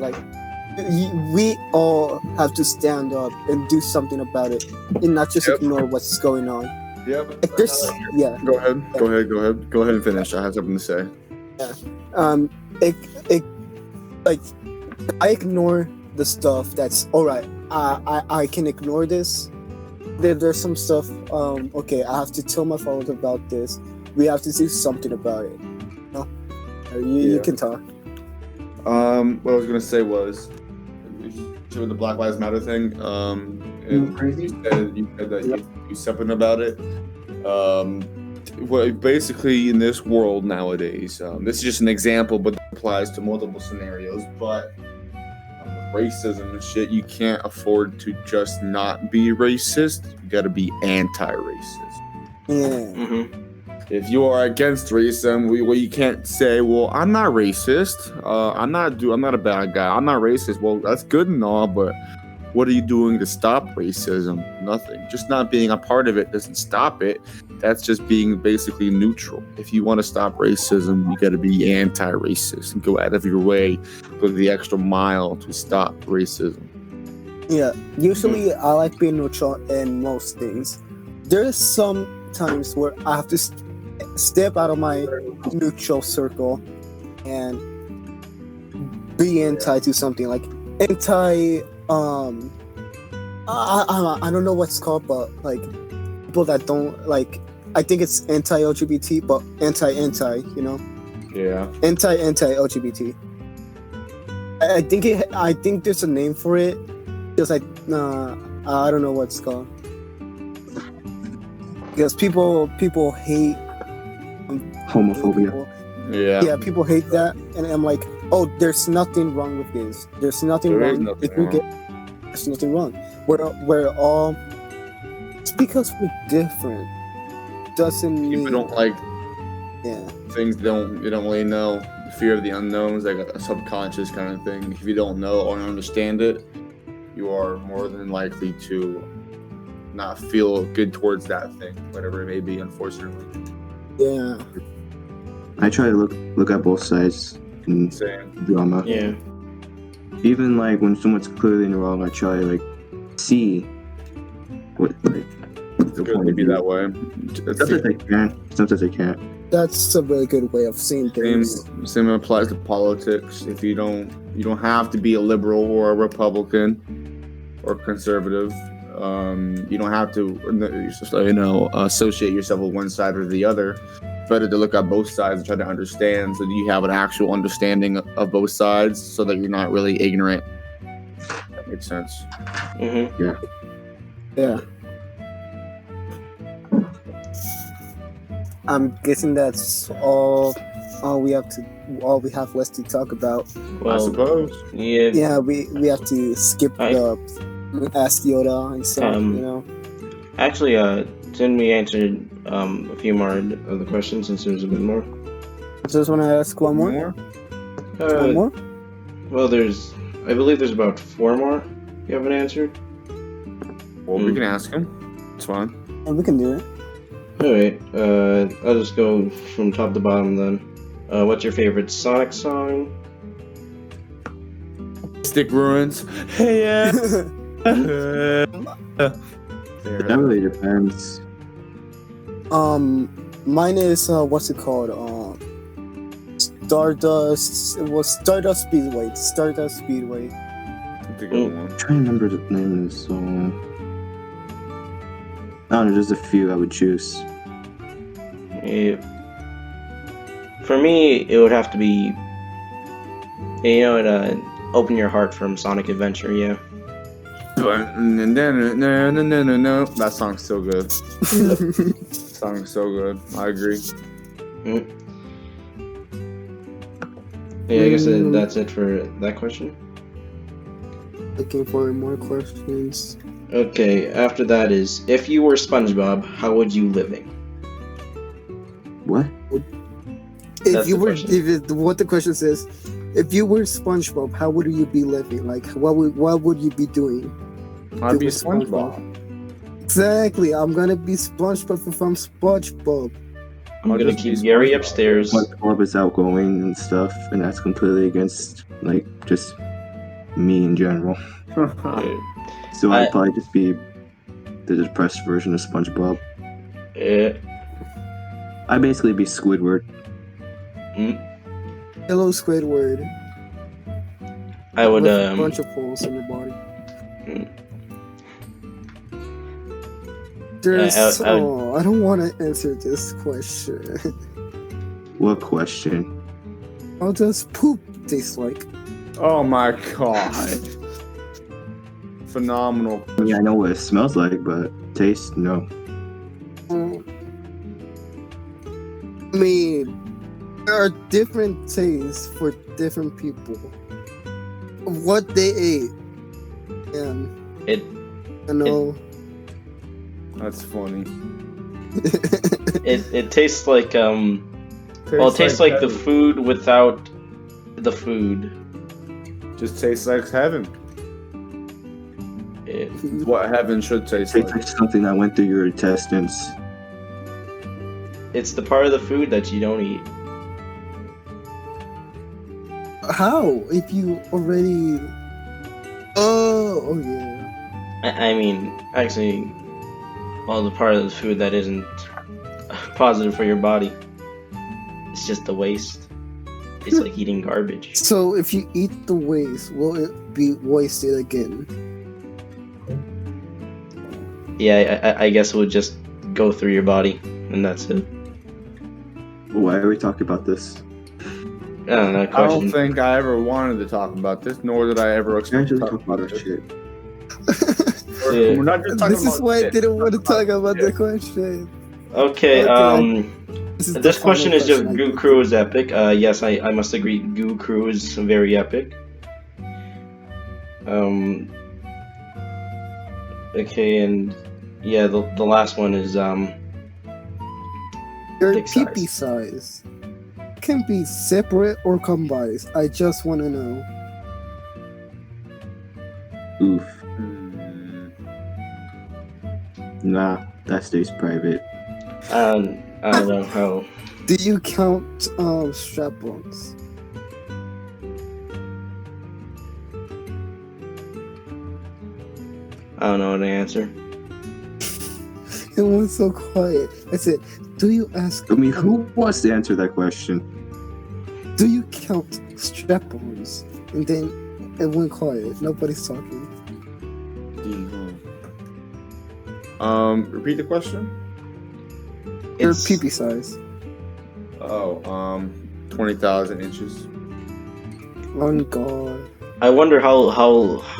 Speaker 1: We all have to stand up and do something about it, and not just ignore what's going on.
Speaker 2: Yeah.
Speaker 1: Yeah.
Speaker 2: Go ahead and finish. I have something to say.
Speaker 1: I ignore the stuff that's alright. I can ignore this. There's some stuff. Okay, I have to tell my followers about this. We have to do something about it. You can talk.
Speaker 2: What I was gonna say was, to the Black Lives Matter thing. And
Speaker 4: Crazy?
Speaker 2: you said that you do something about it. Well, basically, in this world nowadays, this is just an example, but it applies to multiple scenarios. But racism and shit, you can't afford to just not be racist. You got to be anti-racist.
Speaker 1: Yeah.
Speaker 5: Mm-hmm.
Speaker 2: If you are against racism, you can't say, "Well, I'm not racist. I'm not a bad guy. I'm not racist." Well, that's good and all, but what are you doing to stop racism? Nothing. Just not being a part of it doesn't stop it. That's just being basically neutral. If you want to stop racism, you got to be anti-racist and go out of your way, go the extra mile to stop racism.
Speaker 1: Yeah, usually I like being neutral in most things. There's some times where I have to step out of my neutral circle and be anti to something, like anti I don't know what's called, but like people that don't like, I think it's anti-LGBT, but anti, you know?
Speaker 2: Yeah.
Speaker 1: Anti-LGBT. I think there's a name for it. Because I don't know what it's called. Because people hate
Speaker 4: Homophobia.
Speaker 1: Yeah, people hate that, and I'm like, oh, there's nothing wrong with this. There's nothing
Speaker 2: There is
Speaker 1: wrong.
Speaker 2: nothing
Speaker 1: If you
Speaker 2: wrong.
Speaker 1: get, there's nothing wrong. We're all. It's because we're different. Doesn't mean
Speaker 2: People don't like
Speaker 1: yeah.
Speaker 2: things you don't really know. The fear of the unknown is like a subconscious kind of thing. If you don't know or understand it, you are more than likely to not feel good towards that thing, whatever it may be, unfortunately.
Speaker 1: Yeah.
Speaker 4: I try to look at both sides in
Speaker 2: Same.
Speaker 4: drama.
Speaker 5: Yeah.
Speaker 4: Even like when someone's clearly in the wrong, I try to like see what like
Speaker 2: It's
Speaker 4: the
Speaker 2: good
Speaker 4: point
Speaker 2: to
Speaker 4: of
Speaker 2: be
Speaker 4: view.
Speaker 2: that way.
Speaker 4: Sometimes I can, sometimes I can't.
Speaker 1: That's a really good way of seeing things.
Speaker 2: Same applies to politics. If you don't have to be a liberal or a Republican or conservative. You don't have to, associate yourself with one side or the other. It's better to look at both sides and try to understand, so that you have an actual understanding of both sides, so that you're not really ignorant. That makes sense.
Speaker 5: Mm-hmm.
Speaker 1: Yeah. I'm guessing that's all we have left to talk about.
Speaker 5: Well,
Speaker 2: I suppose.
Speaker 5: Yeah.
Speaker 1: Yeah, we have to skip the Ask Yoda and stuff, you know.
Speaker 5: Actually, didn't we answer a few more of the questions, since there's a bit more?
Speaker 1: Just want to ask one more? One more?
Speaker 5: Well, I believe there's about 4 more you haven't answered.
Speaker 2: Well, we can ask him. It's fine.
Speaker 1: And we can do it.
Speaker 5: Alright, I'll just go from top to bottom then. What's your favorite Sonic song?
Speaker 2: Stick ruins. Hey, yeah.
Speaker 4: That really depends.
Speaker 1: Mine is what's it called? Stardust. It was Stardust Speedway. Stardust Speedway.
Speaker 2: That's a good one.
Speaker 4: I'm trying to remember the name of the song. I don't know, just a few I would choose.
Speaker 5: For me, it would have to be, Open Your Heart from Sonic Adventure, yeah.
Speaker 2: That song's so good. Song's so good. I agree.
Speaker 5: Yeah, I guess that's it for that question.
Speaker 1: Looking for more questions.
Speaker 5: Okay, after that is, if you were SpongeBob, how would you living?
Speaker 4: What?
Speaker 5: That's the question.
Speaker 1: What the question says, if you were SpongeBob, how would you be living? Like, what would you be doing?
Speaker 2: I'd be
Speaker 1: with
Speaker 2: SpongeBob.
Speaker 1: Exactly. I'm gonna be SpongeBob if I'm SpongeBob.
Speaker 5: I'm
Speaker 2: I'll
Speaker 5: gonna
Speaker 2: just
Speaker 5: keep
Speaker 2: be
Speaker 5: Gary
Speaker 2: SpongeBob.
Speaker 5: upstairs.
Speaker 4: SpongeBob is outgoing and stuff, and that's completely against like just me in general. So I'd probably just be the depressed version of SpongeBob. I'd basically be Squidward.
Speaker 1: Hello, Squidward.
Speaker 5: I would
Speaker 1: With a bunch of holes in your body. There's
Speaker 5: I
Speaker 1: I don't want to answer this question.
Speaker 4: What question?
Speaker 1: How does poop taste like?
Speaker 2: Oh my god. Phenomenal.
Speaker 4: Yeah, I know what it smells like, but taste, no.
Speaker 1: I mean, there are different tastes for different people. What they ate. And I know.
Speaker 2: That's funny.
Speaker 5: It tastes like it tastes like the food without the food.
Speaker 2: Just tastes like heaven.
Speaker 1: food.
Speaker 2: What heaven should taste
Speaker 4: Tastes
Speaker 2: like.
Speaker 4: like something that went through your intestines.
Speaker 5: It's the part of the food that you don't eat.
Speaker 1: How? If you already. Oh yeah.
Speaker 5: I mean, actually, well, the part of the food that isn't positive for your body. It's just the waste. It's like eating garbage.
Speaker 1: So if you eat the waste, will it be wasted again?
Speaker 5: Yeah, I guess it would just go through your body, and that's it.
Speaker 4: Why are we talking about this?
Speaker 5: I don't know.
Speaker 2: I
Speaker 5: Question.
Speaker 2: don't think I ever wanted to talk about this, nor did I ever
Speaker 4: We
Speaker 2: expect to
Speaker 4: actually
Speaker 2: talk
Speaker 4: talk about
Speaker 2: about
Speaker 4: our
Speaker 2: this.
Speaker 4: shit.
Speaker 5: Yeah.
Speaker 2: We're not just talking
Speaker 1: This is
Speaker 2: about
Speaker 1: why I
Speaker 2: shit.
Speaker 1: didn't want to talk about the
Speaker 2: shit.
Speaker 1: question.
Speaker 5: Okay.
Speaker 1: This is the
Speaker 5: This
Speaker 1: final
Speaker 5: question is just
Speaker 1: question, I
Speaker 5: Goo
Speaker 1: think.
Speaker 5: Crew is epic. Yes, I must agree. Goo Crew is very epic. Okay, and yeah, the last one is
Speaker 1: Your
Speaker 5: dick
Speaker 1: pee size can be separate or combined. I just want to know.
Speaker 4: Oof.
Speaker 2: Hmm.
Speaker 4: Nah, that stays private.
Speaker 5: I don't know how.
Speaker 1: Do you count strap-ons?
Speaker 5: I don't know the answer.
Speaker 1: It was so quiet. I said, do you ask?
Speaker 4: I mean, who wants to answer that question?
Speaker 1: Do you count strap-ons? And then it went quiet. Nobody's talking.
Speaker 2: Repeat the question.
Speaker 1: Your
Speaker 5: It's
Speaker 1: pee size.
Speaker 2: 20,000 inches.
Speaker 1: Oh god.
Speaker 5: I wonder how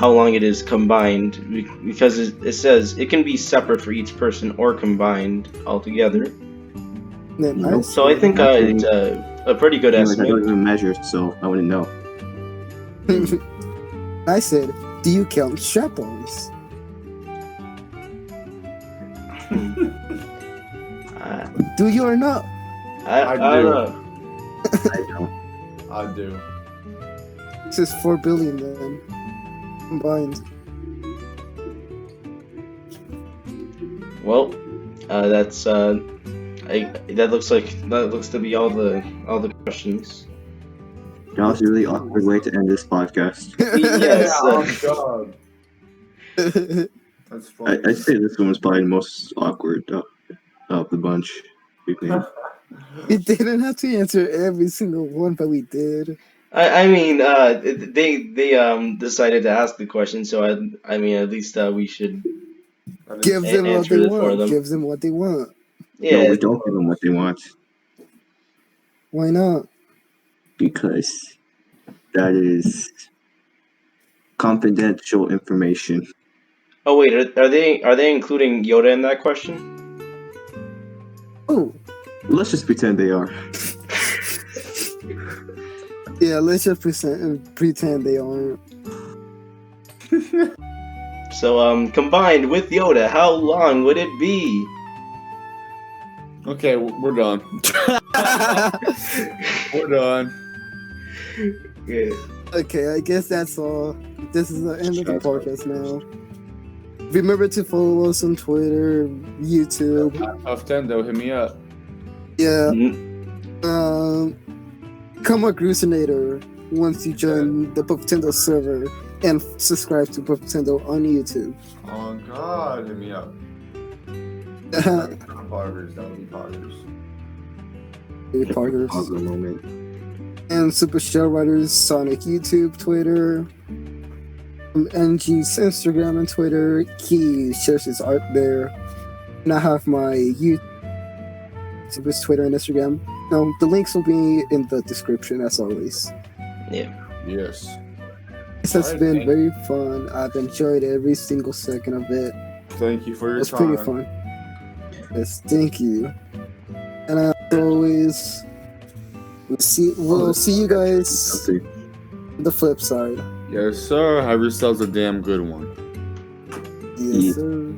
Speaker 5: long it is combined because it says it can be separate for each person or combined altogether.
Speaker 1: Then
Speaker 4: Nope.
Speaker 5: So I think it's a pretty good
Speaker 4: Anyways, I don't
Speaker 5: estimate.
Speaker 4: even measure, so I wouldn't know.
Speaker 1: I said, do you count strap-ons? Do you or not?
Speaker 5: I
Speaker 2: I
Speaker 5: don't
Speaker 2: do.
Speaker 5: know.
Speaker 4: I don't.
Speaker 2: I do.
Speaker 1: This is 4 billion then. Combined.
Speaker 5: Well, that's that looks to be all the questions.
Speaker 4: That was a really awkward way to end this podcast.
Speaker 5: Yes.
Speaker 2: Oh god. That's funny.
Speaker 4: I'd say this one was probably the most awkward of the bunch. We've made.
Speaker 1: We didn't have to answer every single one, but we did.
Speaker 5: I mean, they decided to ask the question, so I mean, at least we should.
Speaker 1: Give them what
Speaker 5: answer
Speaker 1: they
Speaker 5: it for
Speaker 1: want.
Speaker 5: them.
Speaker 1: Give them what they want.
Speaker 5: Yeah.
Speaker 4: No, we don't give them what they want
Speaker 1: Why not?
Speaker 4: because that is confidential information.
Speaker 5: Oh wait, are they including Yoda in that question?
Speaker 1: Oh,
Speaker 4: Let's just pretend they are.
Speaker 1: yeah. Let's just pretend they aren't.
Speaker 5: So combined with Yoda, how long would it be?
Speaker 2: Okay, we're done. We're done.
Speaker 5: Yeah.
Speaker 1: Okay, I guess that's all. This is the end of the podcast now. Remember to follow us on Twitter, YouTube.
Speaker 2: Puftendo, hit me up.
Speaker 1: Yeah.
Speaker 5: Mhm.
Speaker 1: Come on, Cruisinator, once you join the Puftendo server and subscribe to Puftendo on YouTube.
Speaker 2: Oh god, hit me up. Poggers, that would be poggers.
Speaker 1: Parkers.
Speaker 4: Pause a moment.
Speaker 1: And Super Show Writers, Sonic YouTube, Twitter, NG's Instagram and Twitter. He shares his art there. And I have my YouTube's Twitter and Instagram. The links will be in the description as always.
Speaker 5: Yeah.
Speaker 2: Yes.
Speaker 1: This has
Speaker 2: Alright,
Speaker 1: been
Speaker 2: thank-
Speaker 1: very fun. I've enjoyed every single second of it.
Speaker 2: Thank you for
Speaker 1: It
Speaker 2: your
Speaker 1: was
Speaker 2: time.
Speaker 1: pretty fun. Yes, thank you. And as always, we'll see you guys
Speaker 4: Something.
Speaker 1: on the flip side.
Speaker 2: Yes, sir. Have yourselves a damn good one.
Speaker 1: Yes,
Speaker 4: Yeah.
Speaker 1: sir.